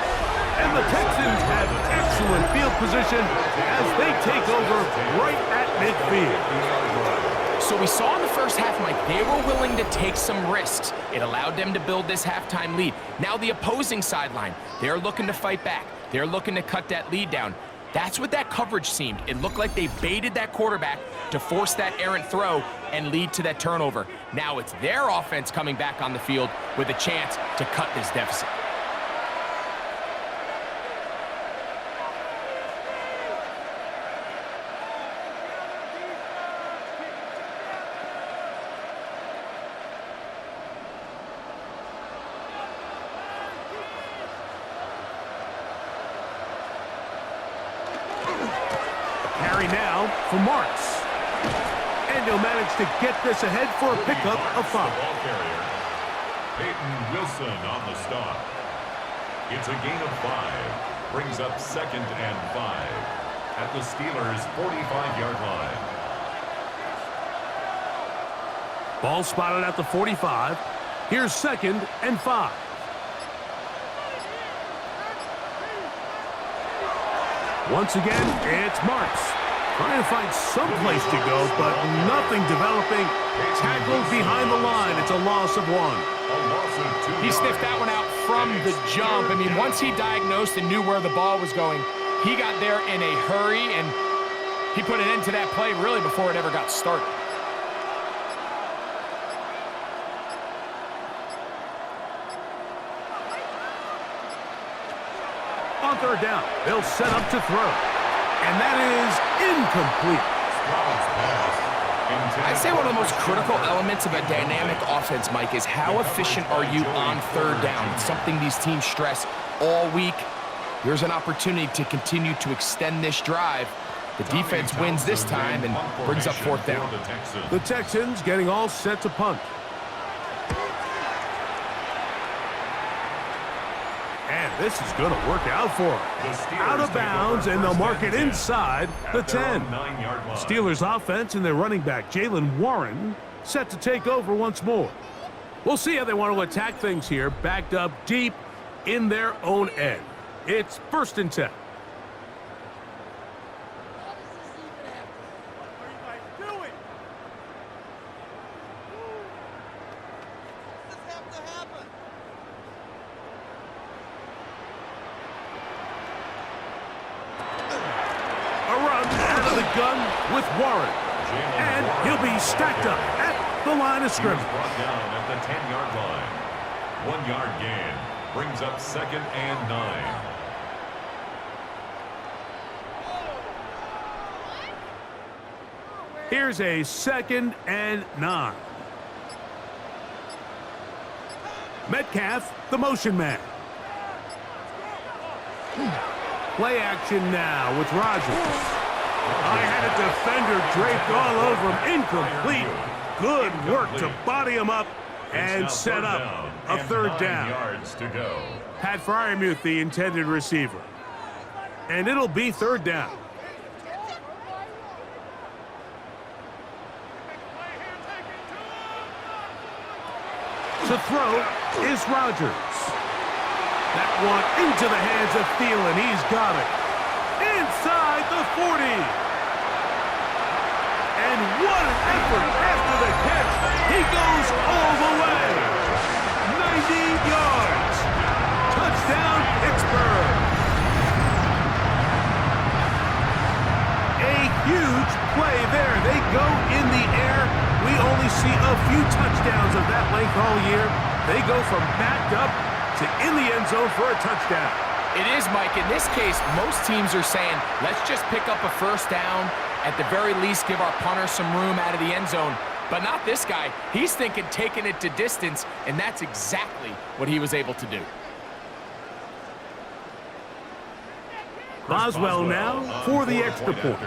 And the Texans have excellent field position as they take over right at midfield. So we saw in the first half, Mike, they were willing to take some risks. It allowed them to build this halftime lead. Now the opposing sideline, they're looking to fight back. They're looking to cut that lead down. That's what that coverage seemed. It looked like they baited that quarterback to force that errant throw and lead to that turnover. Now it's their offense coming back on the field with a chance to cut this deficit. Carry now for Marks. And he'll manage to get this ahead for a pickup of 5. Peyton Wilson on the stop. It's a gain of 5. Brings up 2nd and 5 at the Steelers' 45-yard line. Ball spotted at the 45. Here's 2nd and 5. Once again, it's Marks. Trying to find some place to go, but nothing developing. Tackled behind the line. It's a loss of 1. He sniffed that one out from the jump. I mean, once he diagnosed and knew where the ball was going, he got there in a hurry, and he put an end to that play really before it ever got started. On 3rd down, they'll set up to throw. And that is incomplete. I'd say one of the most critical elements of a dynamic offense, Mike, is how efficient are you on 3rd down. It's something these teams stress all week. Here's an opportunity to continue to extend this drive. The defense wins this time and brings up 4th down. The Texans getting all set to punt. This is going to work out for him. Out of bounds, and they'll mark it inside the 10. Steelers offense and their running back, Jaylen Warren, set to take over once more. We'll see how they want to attack things here, backed up deep in their own end. It's 1st and 10. Gun with Warren, and he'll be stacked up at the line of scrimmage. Brought down at the 10-yard line. 1 yard gain brings up 2nd and 9. Here's a 2nd and 9. Metcalf, the motion man. Play action now with Rodgers. I had a defender draped all over him. Incomplete. Good work to body him up and set up a 3rd down. 9 yards to go. Pat Freiermuth, the intended receiver. And it'll be 3rd down. To throw is Rodgers. That one into the hands of Thielen. He's got it. Inside the 40. And what an effort after the catch. He goes all the way. 90 yards. Touchdown, Pittsburgh. A huge play there. They go in the air. We only see a few touchdowns of that length all year. They go from backed up to in the end zone for a touchdown. It is, Mike. In this case, most teams are saying, let's just pick up a 1st down. At the very least, give our punter some room out of the end zone. But not this guy. He's thinking taking it to distance, and that's exactly what he was able to do. Boswell now for the extra point.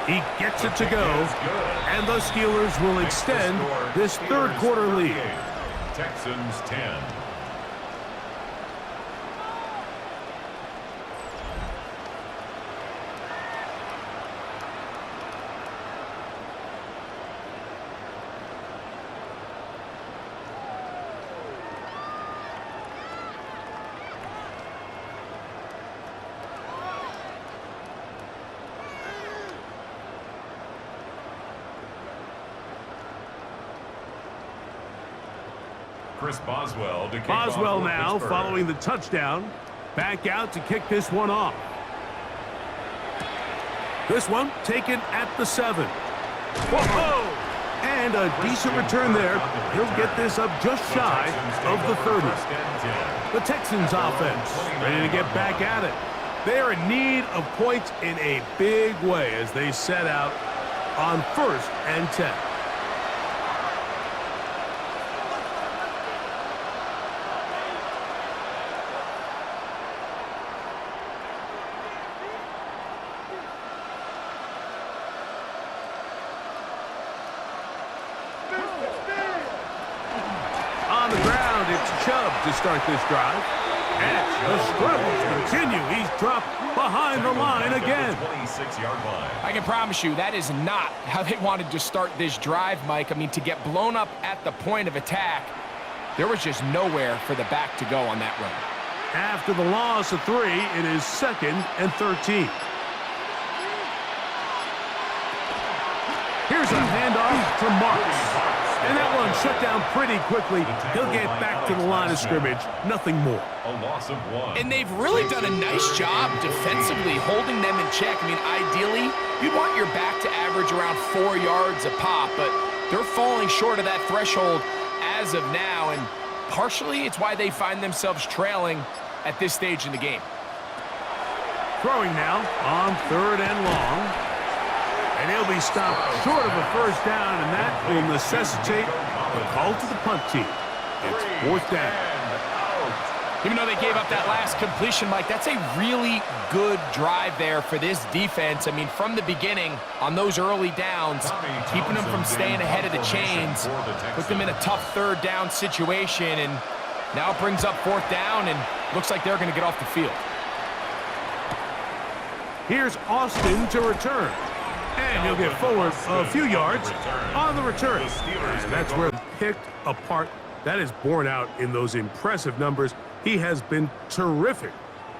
He gets it to go, and the Steelers will extend this 3rd quarter lead. Texans 10. Boswell now following the touchdown. Back out to kick this one off. This one taken at the 7. Whoa! And a decent return there. He'll get this up just shy of the 30. The Texans offense ready to get back at it. They are in need of points in a big way as they set out on 1st and 10. To start this drive. And the struggles continue. He's dropped behind the line again. 26-yard line. I can promise you that is not how they wanted to start this drive, Mike. I mean, to get blown up at the point of attack, there was just nowhere for the back to go on that run. After the loss of 3, it is 2nd and 13. Here's a handoff to Marks. And that one shut down pretty quickly. He'll get back to the line of scrimmage. Nothing more. A loss of 1. And they've really done a nice job defensively holding them in check. I mean, ideally, you'd want your back to average around 4 yards a pop, but they're falling short of that threshold as of now, and partially it's why they find themselves trailing at this stage in the game. Throwing now on 3rd and long. And he'll be stopped short of a 1st down, and that will necessitate the call to the punt team. It's 4th down. Even though they gave up that last completion, Mike, that's a really good drive there for this defense. I mean, from the beginning, on those early downs, keeping them from staying ahead of the chains, put them in a tough third down situation, and now it brings up fourth down, and looks like they're going to get off the field. Here's Austin to return. And he'll get forward a few yards on the return. And that's where picked apart. That is borne out in those impressive numbers. He has been terrific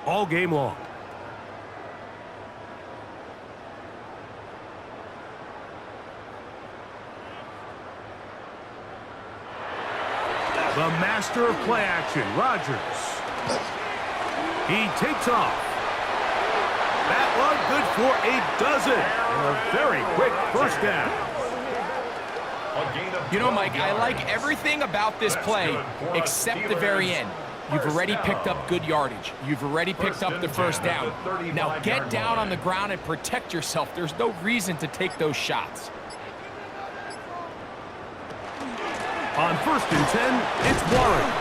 all game long. The master of play action, Rodgers. He takes off. That one good for a dozen. And a very quick first down. You know, Mike, I like everything about this play except the very end. You've already picked up good yardage. You've already picked up the first down. Now get down on the ground and protect yourself. There's no reason to take those shots. On 1st and 10, it's Warren.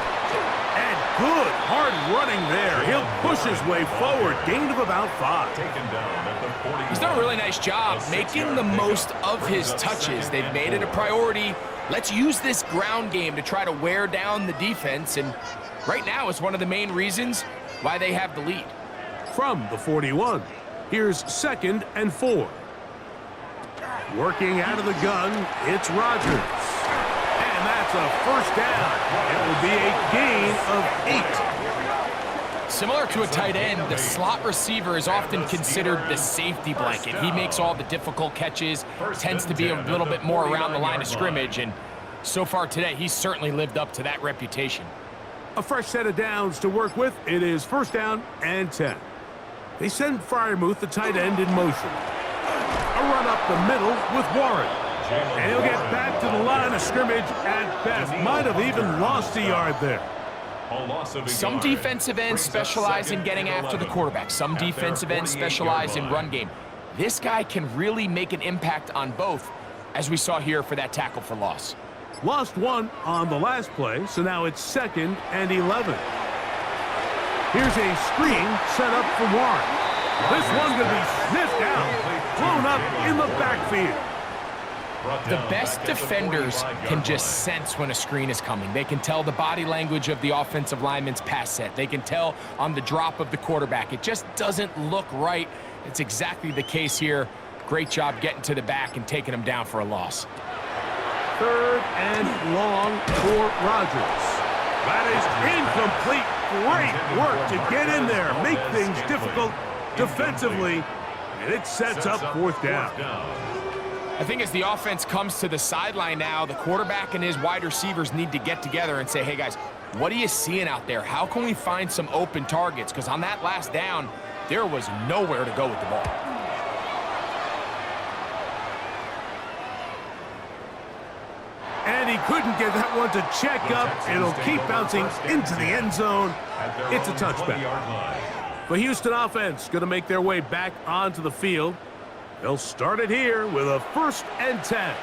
And good, hard running there. He'll push his way forward. Gain of about 5. He's done a really nice job making the most of his touches. They've made it a priority. Let's use this ground game to try to wear down the defense, and right now it's one of the main reasons why they have the lead. From the 41, here's 2nd and 4. Working out of the gun, it's Rodgers. And that's a first down. It will be a gain of 8. Similar to a tight end, the slot receiver is often considered the safety blanket. He makes all the difficult catches, tends to be a little bit more around the line of scrimmage, and so far today, he's certainly lived up to that reputation. A fresh set of downs to work with. It is 1st down and 10. They send Freiermuth, the tight end, in motion. A run up the middle with Warren. And he'll get back to the line of scrimmage at best. Might have even lost a yard there. Some defensive ends specialize in getting after the quarterback. Some defensive ends specialize in run game. This guy can really make an impact on both, as we saw here for that tackle for loss. Lost one on the last play, so now it's 2nd and 11. Here's a screen set up for Warren. This one's going to be sniffed out, thrown up in the backfield. The best defenders can just sense when a screen is coming. They can tell the body language of the offensive lineman's pass set. They can tell on the drop of the quarterback. It just doesn't look right. It's exactly the case here. Great job getting to the back and taking him down for a loss. 3rd and long for Rodgers. That is incomplete. Great work to get in there, make things difficult defensively, and it sets up 4th down. I think as the offense comes to the sideline now, the quarterback and his wide receivers need to get together and say, hey guys, what are you seeing out there? How can we find some open targets? Because on that last down, there was nowhere to go with the ball. And he couldn't get that one to check up. It'll keep bouncing into the end zone. It's a touchback. The Houston offense going to make their way back onto the field. They'll start it here with a 1st and 10.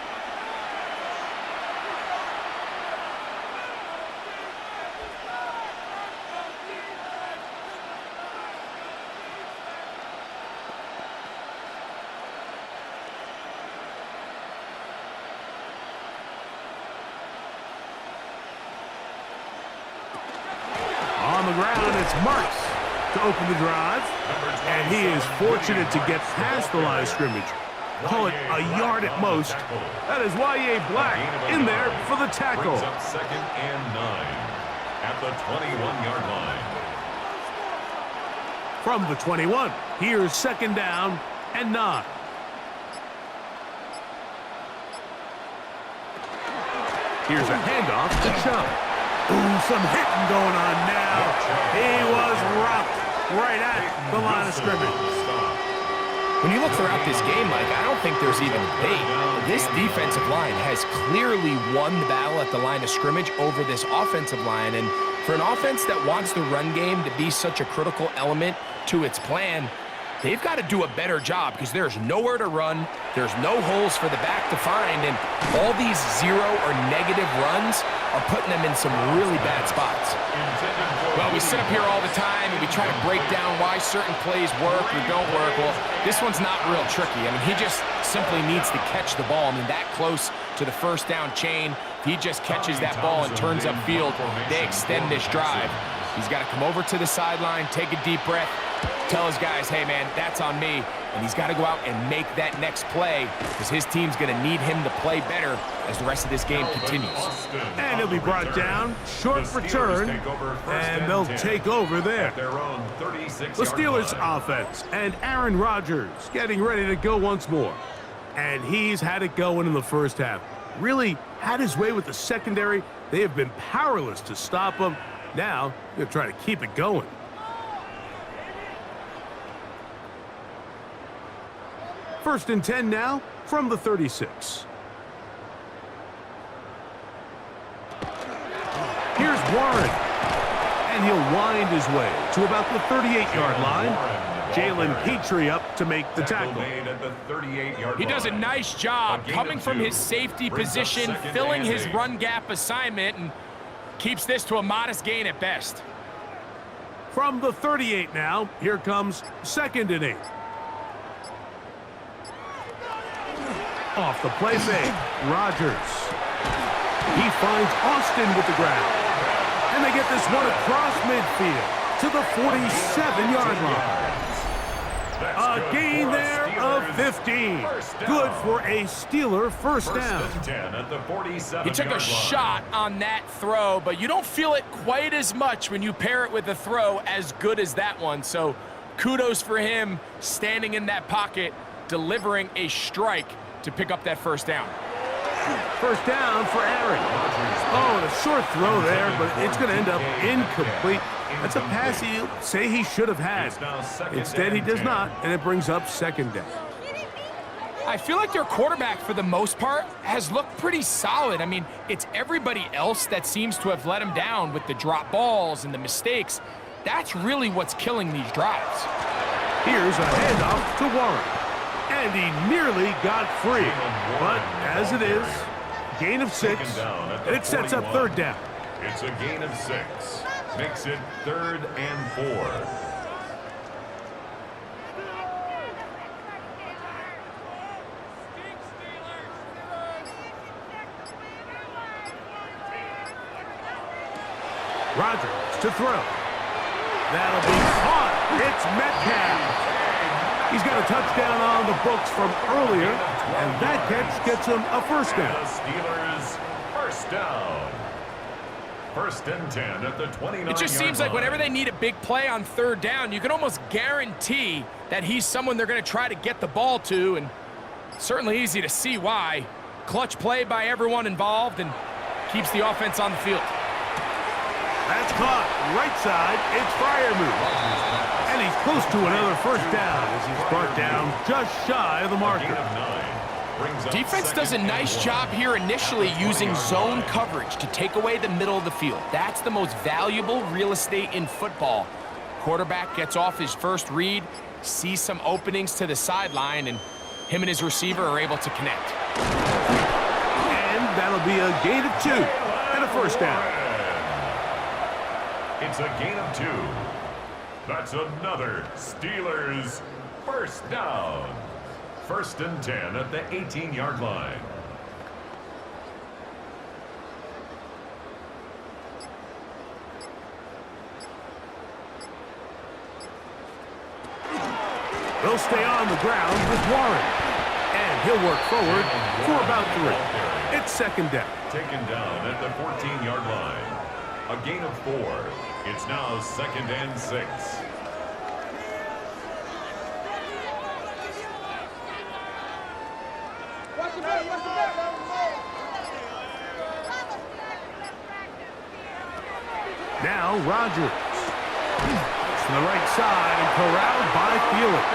On the ground, it's Marks to open the drive. And he is fortunate to get past the line of scrimmage. Call it a yard at most. That is Y.A. Black in there for the tackle. 2nd and 9 at the 21-yard line. From the 21, here's 2nd down and 9. Here's a handoff to Chubb. Ooh, some hitting going on now. He was rocked right at the line of scrimmage. When you look throughout this game, Mike, I don't think there's even a debate. This defensive line has clearly won the battle at the line of scrimmage over this offensive line. And for an offense that wants the run game to be such a critical element to its plan, they've got to do a better job because there's nowhere to run, there's no holes for the back to find, and all these zero or negative runs are putting them in some really bad spots. Well, we sit up here all the time and we try to break down why certain plays work or don't work. Well, this one's not real tricky. I mean, he just simply needs to catch the ball. I mean, that close to the first down chain, if he just catches that ball and turns upfield, they extend this drive. He's got to come over to the sideline, take a deep breath, tell his guys, hey, man, that's on me. And he's got to go out and make that next play because his team's going to need him to play better as the rest of this game continues. And he'll be brought down, short return, and they'll take over there. The Steelers offense and Aaron Rodgers getting ready to go once more. And he's had it going in the first half. Really had his way with the secondary. They have been powerless to stop him. Now, they'll try to keep it going. First and 10 now from the 36. Here's Warren. And he'll wind his way to about the 38-yard line. Jalen Petrie up to make the tackle. He does a nice job coming from his safety position, filling his run gap assignment, and keeps this to a modest gain at best. From the 38 now, here comes 2nd and 8. Off the play fake, Rodgers. He finds Austin with the ground. And they get this one across midfield to the 47-yard line. A gain there of 15. Good for a Steeler first down. He took a shot on that throw, but you don't feel it quite as much when you pair it with a throw as good as that one. So kudos for him standing in that pocket, delivering a strike to pick up that first down. First down for Aaron. Oh, and a short throw there, but it's going to end up incomplete. That's a pass he'll say he should have had. Instead, he does not, and it brings up 2nd down. I feel like their quarterback, for the most part, has looked pretty solid. I mean, it's everybody else that seems to have let him down with the drop balls and the mistakes. That's really what's killing these drives. Here's a handoff to Warren. And he nearly got free. But as it is, gain of 6, and it sets up 3rd down. It's a gain of 6. Makes it 3rd and 4. Rodgers to throw. That'll be caught. It's Metcalf. He's got a touchdown on the books from earlier, and that catch gets him a first down. The Steelers first down. 1st and 10 at the 29-yard line. It just seems like whenever they need a big play on 3rd down, you can almost guarantee that he's someone they're going to try to get the ball to, and certainly easy to see why. Clutch play by everyone involved and keeps the offense on the field. That's caught. Right side, it's Freiermuth. And he's close to another first down as he's brought down just shy of the marker. Defense does a nice job here initially using zone coverage to take away the middle of the field. That's the most valuable real estate in football. Quarterback gets off his first read, sees some openings to the sideline, and him and his receiver are able to connect. And that'll be a gain of 2 and a first down. It's a gain of 2. That's another Steelers first down. 1st and 10 at the 18-yard line. They'll stay on the ground with Warren. And he'll work forward for about 3. It's 2nd down. Taken down at the 14-yard line. A gain of 4. It's now 2nd and 6. Now Rodgers. To the right side and corralled by Thielen.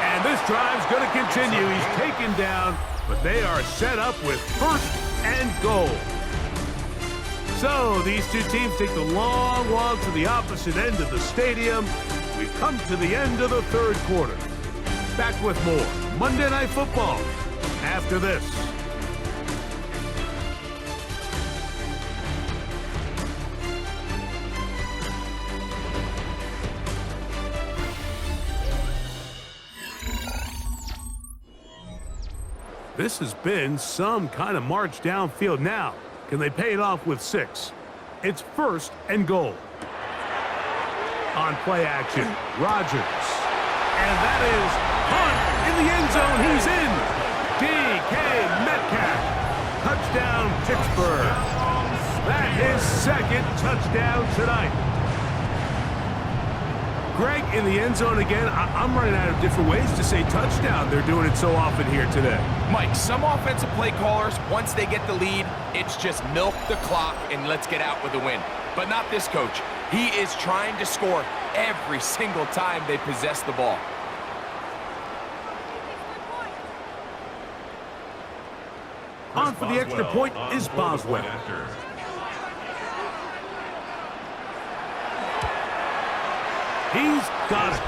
And this drive's going to continue. He's taken down, but they are set up with 1st and goal. So these two teams take the long walk to the opposite end of the stadium. We've we've come to the end of the third quarter. Back with more Monday Night Football after this. This has been some kind of march downfield. Now, can they pay it off with 6? It's 1st and goal. On play action, Rodgers. And that is Hunt in the end zone. He's in. DK Metcalf. Touchdown, Pittsburgh. That is 2nd touchdown tonight. Greg in the end zone again. I'm running out of different ways to say touchdown. They're doing it so often here today. Mike, some offensive play callers, once they get the lead, it's just milk the clock and let's get out with a win. But not this coach. He is trying to score every single time they possess the ball. On for the extra point is Boswell. He's got it.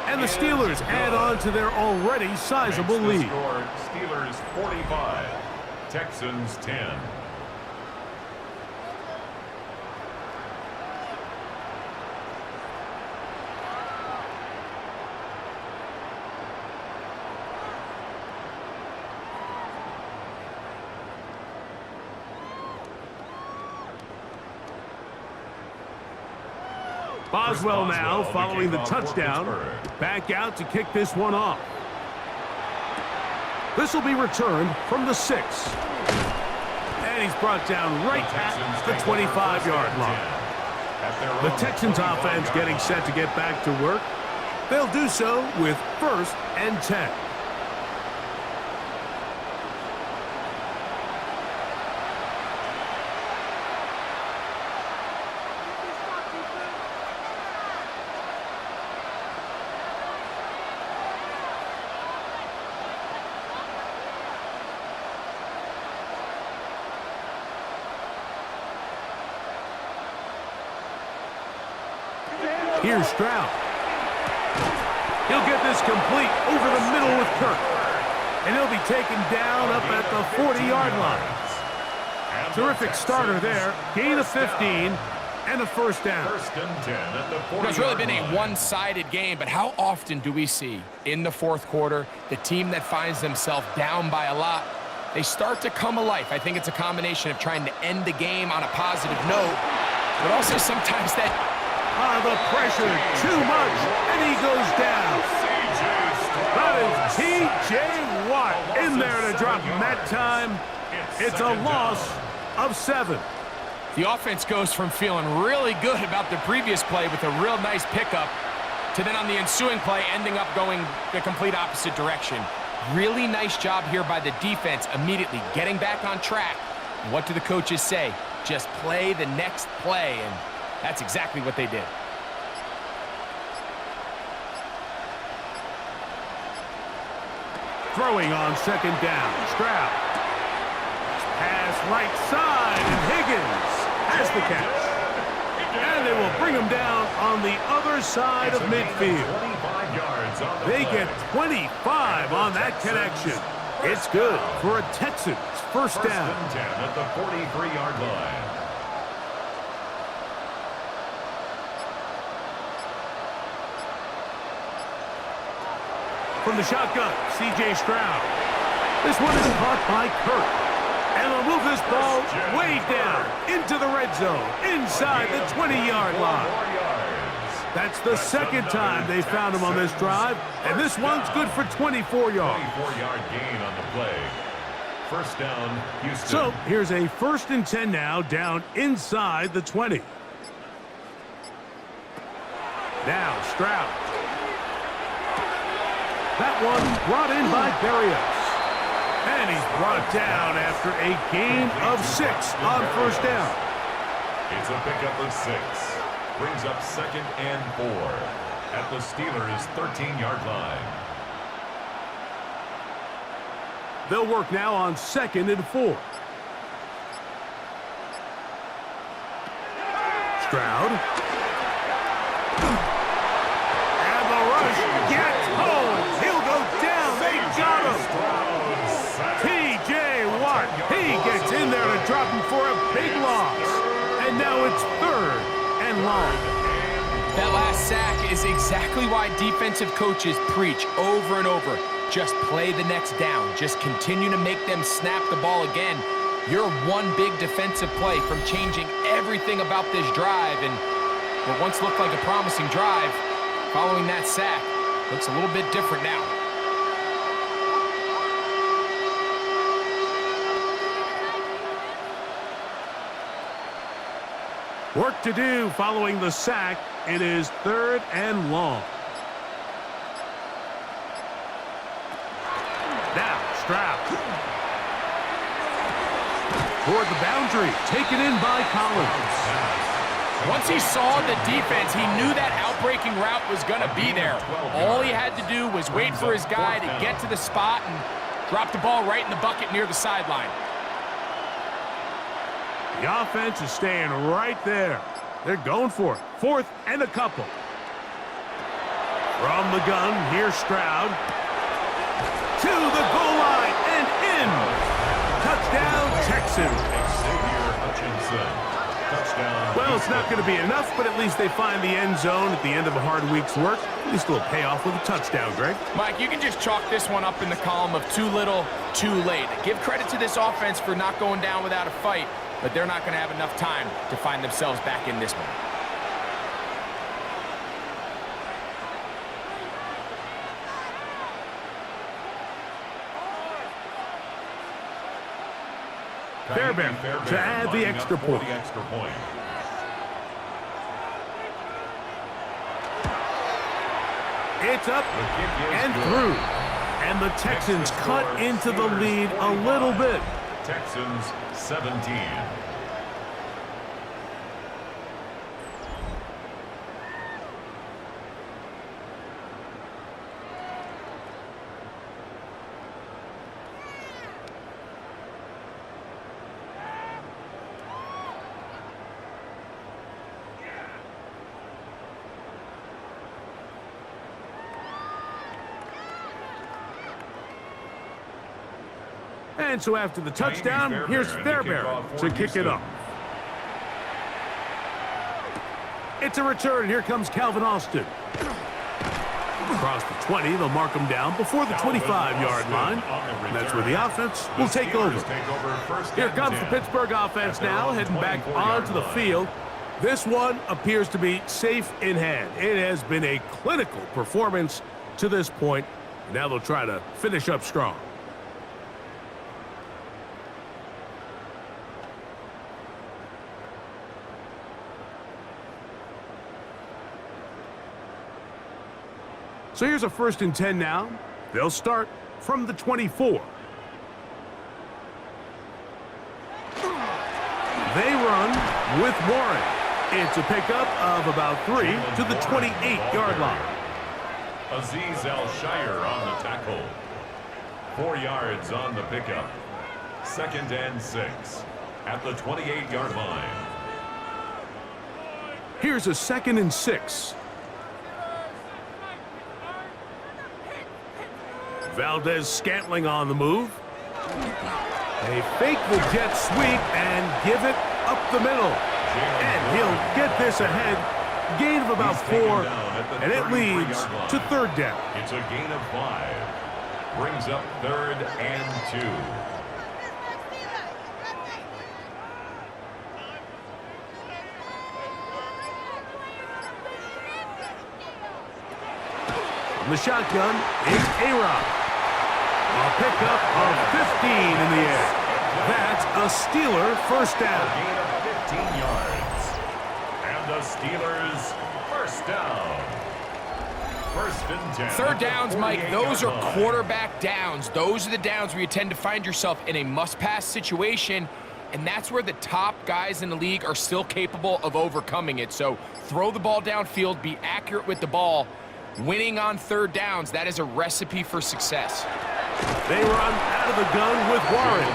And the Steelers add on to their already sizable lead. Steelers 45, Texans 10. Boswell now following the touchdown. Back out to kick this one off. This will be returned from the 6. And he's brought down right at the 25-yard line. The Texans offense getting set to get back to work. They'll do so with 1st and 10. Here's Stroud. He'll get this complete over the middle with Kirk. And he'll be taken down up at the 40-yard line. Terrific starter there. Gain of 15 and a 1st down. 1st and 10 at the 40-yard It's really been a one-sided game, but how often do we see in the 4th quarter the team that finds themselves down by a lot, they start to come alive? I think it's a combination of trying to end the game on a positive note, but also sometimes that the pressure, too much, and he goes down. That is T.J. Watt in there to drop him that time. It's a loss of 7. The offense goes from feeling really good about the previous play with a real nice pickup to then on the ensuing play ending up going the complete opposite direction. Really nice job here by the defense immediately getting back on track. And what do the coaches say? Just play the next play, and that's exactly what they did. Throwing on 2nd down. Stroud. Pass right side, and Higgins has the catch. And they will bring him down on the other side of midfield. They get 25 on that connection. It's good for a Texans 1st down. 1st and 10 at the 43-yard line. From the shotgun, C.J. Stroud. This one is caught by Kirk. And they'll move this ball way down into the red zone, inside the 20-yard line. That's the 2nd time they found him on this drive, and this one's good for 24 yards. 24-yard gain on the play. 1st down, Houston. So here's a 1st and 10 now, down inside the 20. Now Stroud. That one brought in by Berrios. And he's brought down after a gain of 6 on 1st down. It's a pickup of 6. Brings up 2nd and 4 at the Steelers' 13-yard line. They'll work now on 2nd and 4. Stroud. And is exactly why defensive coaches preach over and over. Just play the next down. Just continue to make them snap the ball again. You're one big defensive play from changing everything about this drive. And what once looked like a promising drive, following that sack, looks a little bit different now. Work to do following the sack. It is 3rd and long. Now, Stroud. Toward the boundary. Taken in by Collins. Once he saw the defense, he knew that outbreaking route was going to be there. All he had to do was wait for his guy to get to the spot and drop the ball right in the bucket near the sideline. The offense is staying right there. They're going for it. 4th and a couple. From the gun, here's Stroud. To the goal line and in. Touchdown, Texans. Well, it's not going to be enough, but at least they find the end zone at the end of a hard week's work. At least a little payoff with a touchdown, Greg. Mike, you can just chalk this one up in the column of too little, too late. Give credit to this offense for not going down without a fight, but they're not going to have enough time to find themselves back in this one. Fairbairn to add the extra point. It's up and through. And the Texans cut into the lead a little bit. Texans 17. And so after the touchdown, here's Fairbairn to kick it off. It's a return. Here comes Calvin Austin. Across the 20, they'll mark him down before the 25-yard line. And that's where the offense will take over. Here comes the Pittsburgh offense now, heading back onto the field. This one appears to be safe in hand. It has been a clinical performance to this point. Now they'll try to finish up strong. So here's a 1st and 10 now. They'll start from the 24. They run with Warren. It's a pickup of about 3 to the 28-yard line. Aziz Al-Shire on the tackle. 4 yards on the pickup. 2nd and 6 at the 28-yard line. Here's a 2nd and 6. Valdez-Scantling on the move. They fake the jet sweep and give it up the middle. And he'll get this ahead. Gain of about 4, and it leads to 3rd down. It's a gain of 5. Brings up 3rd and 2. From the shotgun, it's A-Rod. A pickup of 15 in the air. That's a Steeler 1st down. A gain of 15 yards. And the Steelers 1st down. 1st and 10. 3rd downs, Mike, those are quarterback downs. Those are the downs where you tend to find yourself in a must-pass situation, and that's where the top guys in the league are still capable of overcoming it. So throw the ball downfield, be accurate with the ball. Winning on 3rd downs, that is a recipe for success. They run out of the gun with Warren.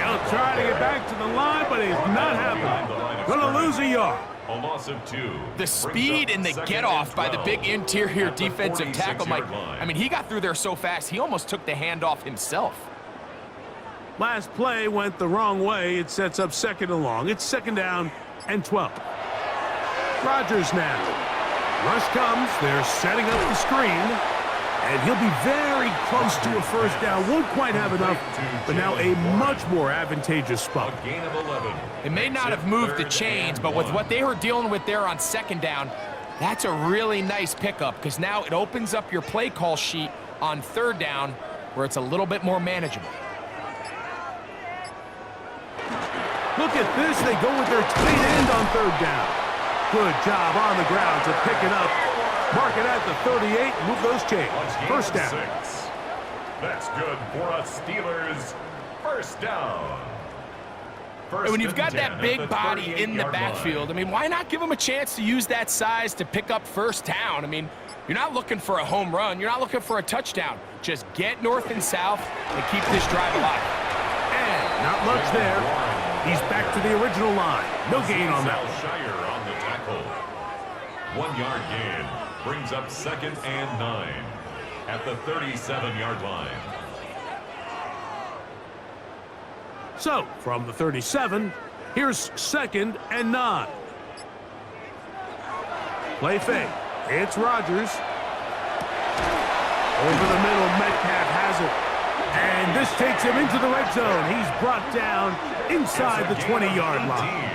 He'll try to get back to the line, but he's not happening. Gonna lose a yard. A loss of 2. The speed and the get-off by the big interior defensive tackle, Mike. I mean, he got through there so fast, he almost took the handoff himself. Last play went the wrong way. It sets up 2nd and long. It's 2nd down and 12. Rodgers now. Rush comes. They're setting up the screen. And he'll be very close to a first down. Won't quite have enough, but now a much more advantageous spot. A gain of 11. They may not have moved the chains, but with what they were dealing with there on second down, that's a really nice pickup because now it opens up your play call sheet on third down where it's a little bit more manageable. Look at this. They go with their tight end on third down. Good job on the ground to pick it up. Mark it at the 38, move those chains. First down. 6. That's good for us Steelers. First down. And when you've got that big body in the backfield, I mean, why not give them a chance to use that size to pick up first down? I mean, you're not looking for a home run. You're not looking for a touchdown. Just get north and south and keep this drive alive. And not much there. He's back to the original line. No gain on that. Shire on the tackle. 1 yard gain. Brings up 2nd and 9 at the 37-yard line. So, from the 37, here's 2nd and 9. Play fake. It's Rodgers. Over the middle, Metcalf has it. And this takes him into the red zone. He's brought down inside the 20-yard line.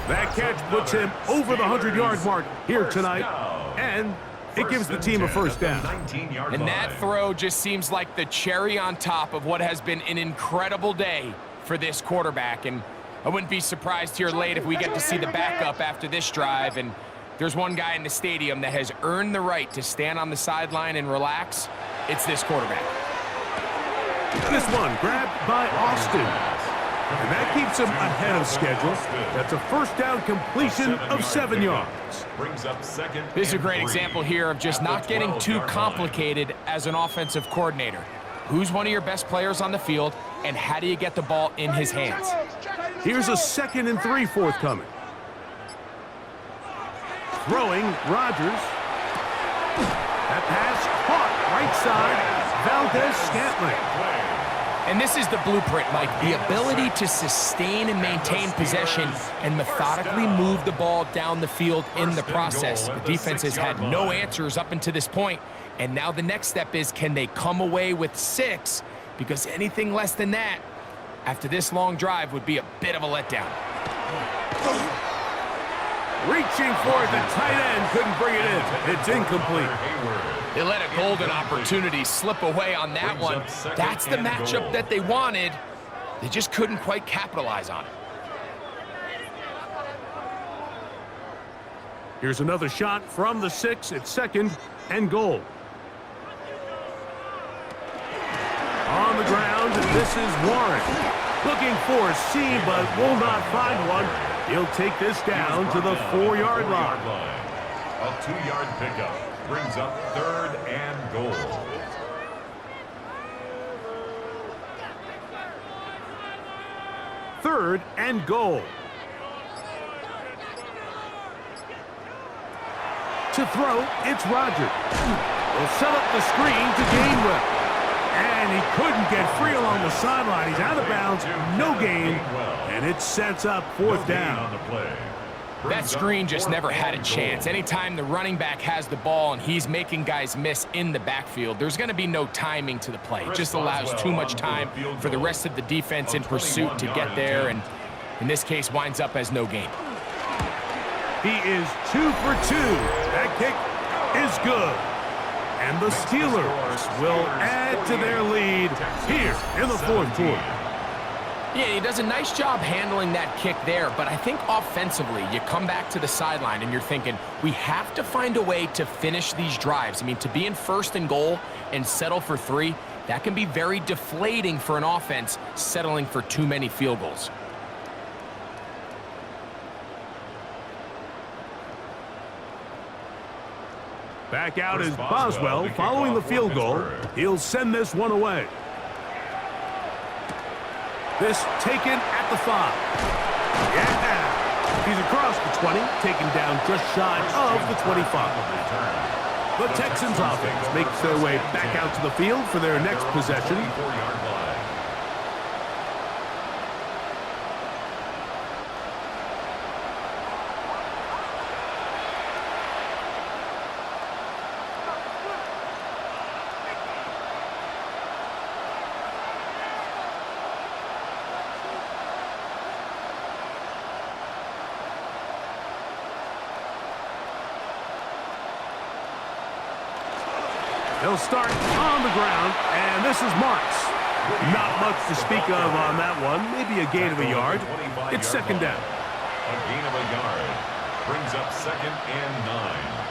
That catch puts him over the 100-yard mark here tonight. And it gives the team a first down. And that throw just seems like the cherry on top of what has been an incredible day for this quarterback. And I wouldn't be surprised here late if we get to see the backup after this drive. And there's one guy in the stadium that has earned the right to stand on the sideline and relax. It's this quarterback. This one grabbed by Austin. And that keeps him ahead of schedule. That's a first down completion of 7 yards. Brings up 2nd. This is a great example here of just not getting too complicated as an offensive coordinator. Who's one of your best players on the field, and how do you get the ball in his hands? Here's a 2nd and 3 forthcoming. Throwing, Rodgers. That pass caught right side, Valdez-Scantling. And this is the blueprint, Mike. The ability to sustain and maintain possession and methodically move the ball down the field in the process. The defense has had no answers up until this point, and now the next step is, can they come away with 6? Because anything less than that, after this long drive, would be a bit of a letdown. Reaching for it, the tight end couldn't bring it in. It's incomplete. They let a golden opportunity slip away on that one. That's the matchup that they wanted. They just couldn't quite capitalize on it. Here's another shot from the 6. It's 2nd and goal. On the ground, this is Warren. Looking for a seam, but will not find one. He'll take this down to the 4-yard line. A 2-yard pickup brings up 3rd and goal. Third and goal. To throw, it's Rodgers. He'll set up the screen to Gainwell. And he couldn't get free along the sideline. He's out of bounds, no gain, and it sets up 4th down. That screen just never had a chance. Anytime the running back has the ball and he's making guys miss in the backfield, there's going to be no timing to the play. It just allows too much time for the rest of the defense in pursuit to get there, and in this case winds up as no gain. He is 2 for 2. That kick is good. And the Steelers will add to their lead here in the 4th quarter. Yeah, he does a nice job handling that kick there, but I think offensively, you come back to the sideline and you're thinking, we have to find a way to finish these drives. I mean, to be in 1st and goal and settle for 3, that can be very deflating for an offense settling for too many field goals. Back out is Boswell following the field goal. He'll send this one away. This taken at the 5. Yeah! He's across the 20, taken down just shy of the 25. The Texans offense makes their way back out to the field for their next possession. He'll start on the ground, and this is Marks. Not much to speak of on that one. Maybe a gain of a yard. It's second down. A gain of a yard brings up 2nd and 9.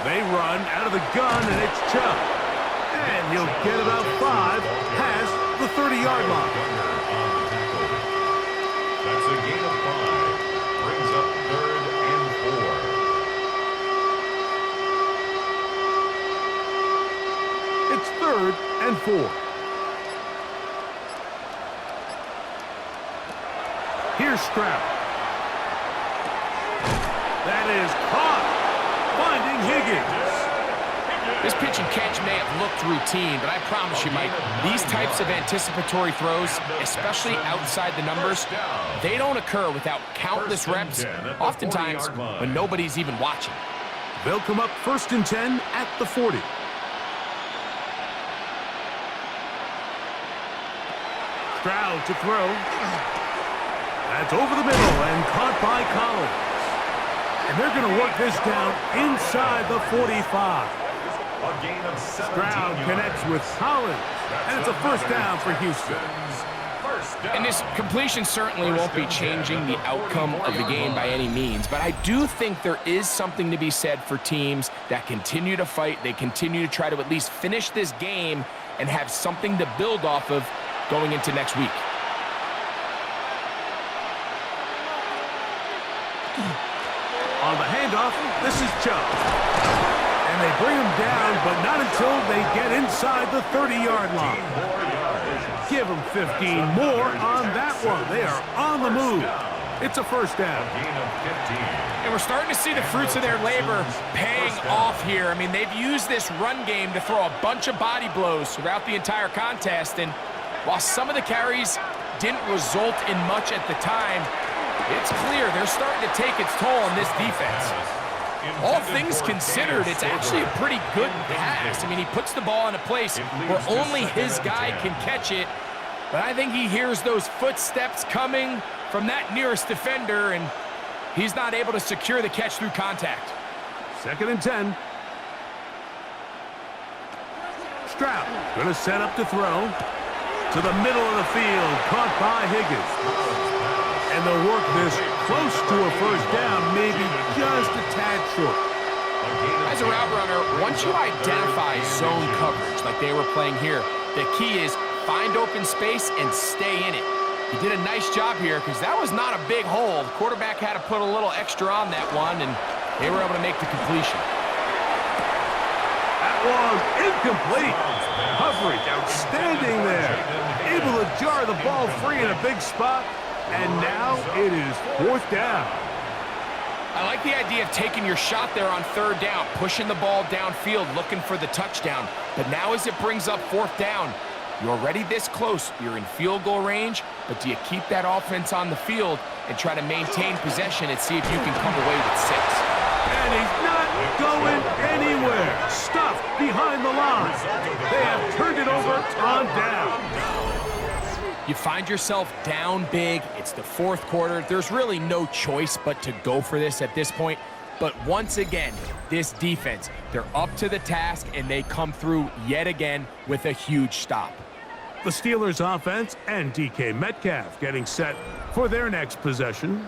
They run out of the gun, and it's Chubb. And he'll get about 5 past the 30-yard line. That's a gain of 5. Brings up 3rd and 4. It's 3rd and 4. Here's Stroud. That is caught. Finding Higgins. This pitch and catch may have looked routine, but I promise you, Mike, these types of anticipatory throws, especially outside the numbers, they don't occur without countless reps, oftentimes when nobody's even watching. They'll come up 1st and 10 at the 40. Stroud to throw. That's over the middle and caught by Collins. And they're going to work this down inside the 45. A gain of 17 Stroud connects with Collins, and it's a first down for Houston. And this completion certainly won't be changing the outcome of the game by any means, but I do think there is something to be said for teams that continue to fight. They continue to try to at least finish this game and have something to build off of going into next week. On the handoff, this is Chubb. And they bring him down, but not until they get inside the 30-yard line. Give them 15 more on that one. They are on the move. It's a first down. And we're starting to see the fruits of their labor paying off here. I mean, they've used this run game to throw a bunch of body blows throughout the entire contest. And while some of the carries didn't result in much at the time, it's clear they're starting to take its toll on this defense. All things considered, it's actually a pretty good pass. I mean, he puts the ball in a place where only his guy can catch it. But I think he hears those footsteps coming from that nearest defender, and he's not able to secure the catch through contact. 2nd and 10. Stroud going to set up to throw. To the middle of the field, caught by Higgins. And they'll work this close to a first down, maybe just a tad short. As a route runner, once you identify zone coverage like they were playing here, the key is find open space and stay in it. He did a nice job here because that was not a big hole. The quarterback had to put a little extra on that one, and they were able to make the completion. That one incomplete. Coverage outstanding there. Able to jar the ball free in a big spot. And now it is 4th down. I like the idea of taking your shot there on 3rd down, pushing the ball downfield, looking for the touchdown. But now as it brings up 4th down, you're already this close. You're in field goal range, but do you keep that offense on the field and try to maintain possession and see if you can come away with 6? And he's not going anywhere. Stuffed behind the line. They have turned it over on down. You find yourself down big. It's the 4th quarter. There's really no choice but to go for this at this point. But once again, this defense, they're up to the task, and they come through yet again with a huge stop. The Steelers offense and DK Metcalf getting set for their next possession.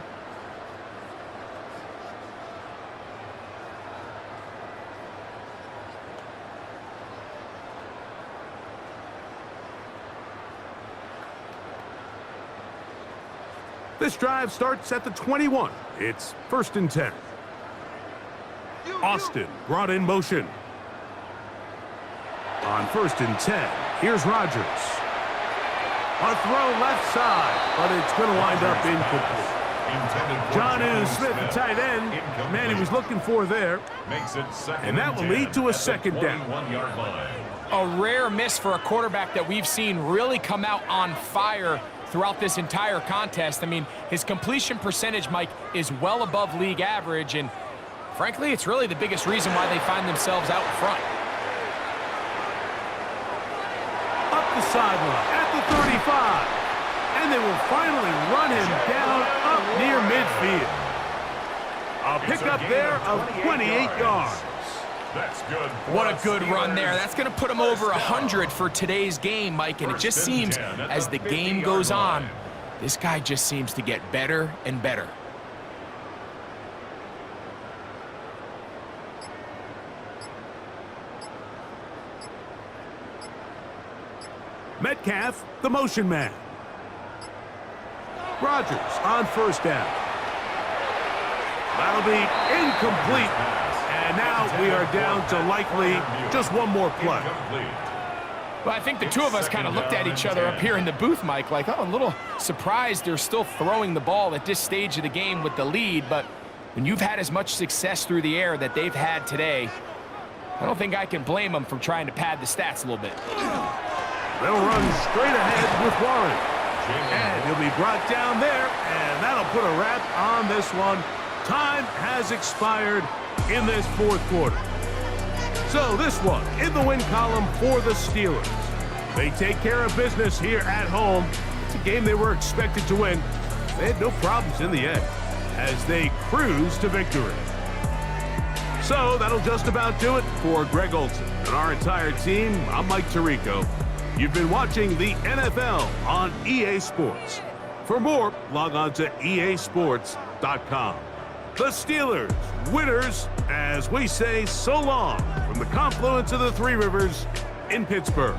This drive starts at the 21. It's 1st and 10. Austin brought in motion. On 1st and 10, here's Rodgers. A throw left side, but it's going to wind up incomplete. Jonnu Smith, the tight end, man he was looking for there. And that will lead to a 2nd down. A rare miss for a quarterback that we've seen really come out on fire throughout this entire contest. I mean, his completion percentage, Mike, is well above league average, and frankly, it's really the biggest reason why they find themselves out in front. the sideline, at the 35. And they will finally run him down up near midfield. A pickup there of 28 yards. That's good. What a good run there. That's going to put him over 100 for today's game, Mike. And it just seems as the game goes on, this guy just seems to get better and better. Metcalf, the motion man. Rodgers on first down. That'll be incomplete. And now we are down to likely just one more play. Well, I think the two of us kind of looked at each other up here in the booth, Mike, like, oh, a little surprised they're still throwing the ball at this stage of the game with the lead. But when you've had as much success through the air that they've had today, I don't think I can blame them for trying to pad the stats a little bit. They'll run straight ahead with Warren. And he'll be brought down there, and that'll put a wrap on this one. Time has expired in this fourth quarter. So this one in the win column for the Steelers. They take care of business here at home. It's a game they were expected to win. They had no problems in the end as they cruise to victory. So that'll just about do it for Greg Olson and our entire team. I'm Mike Tirico. You've been watching the NFL on EA Sports. For more, log on to easports.com. The Steelers, winners, as we say so long from the confluence of the Three Rivers in Pittsburgh.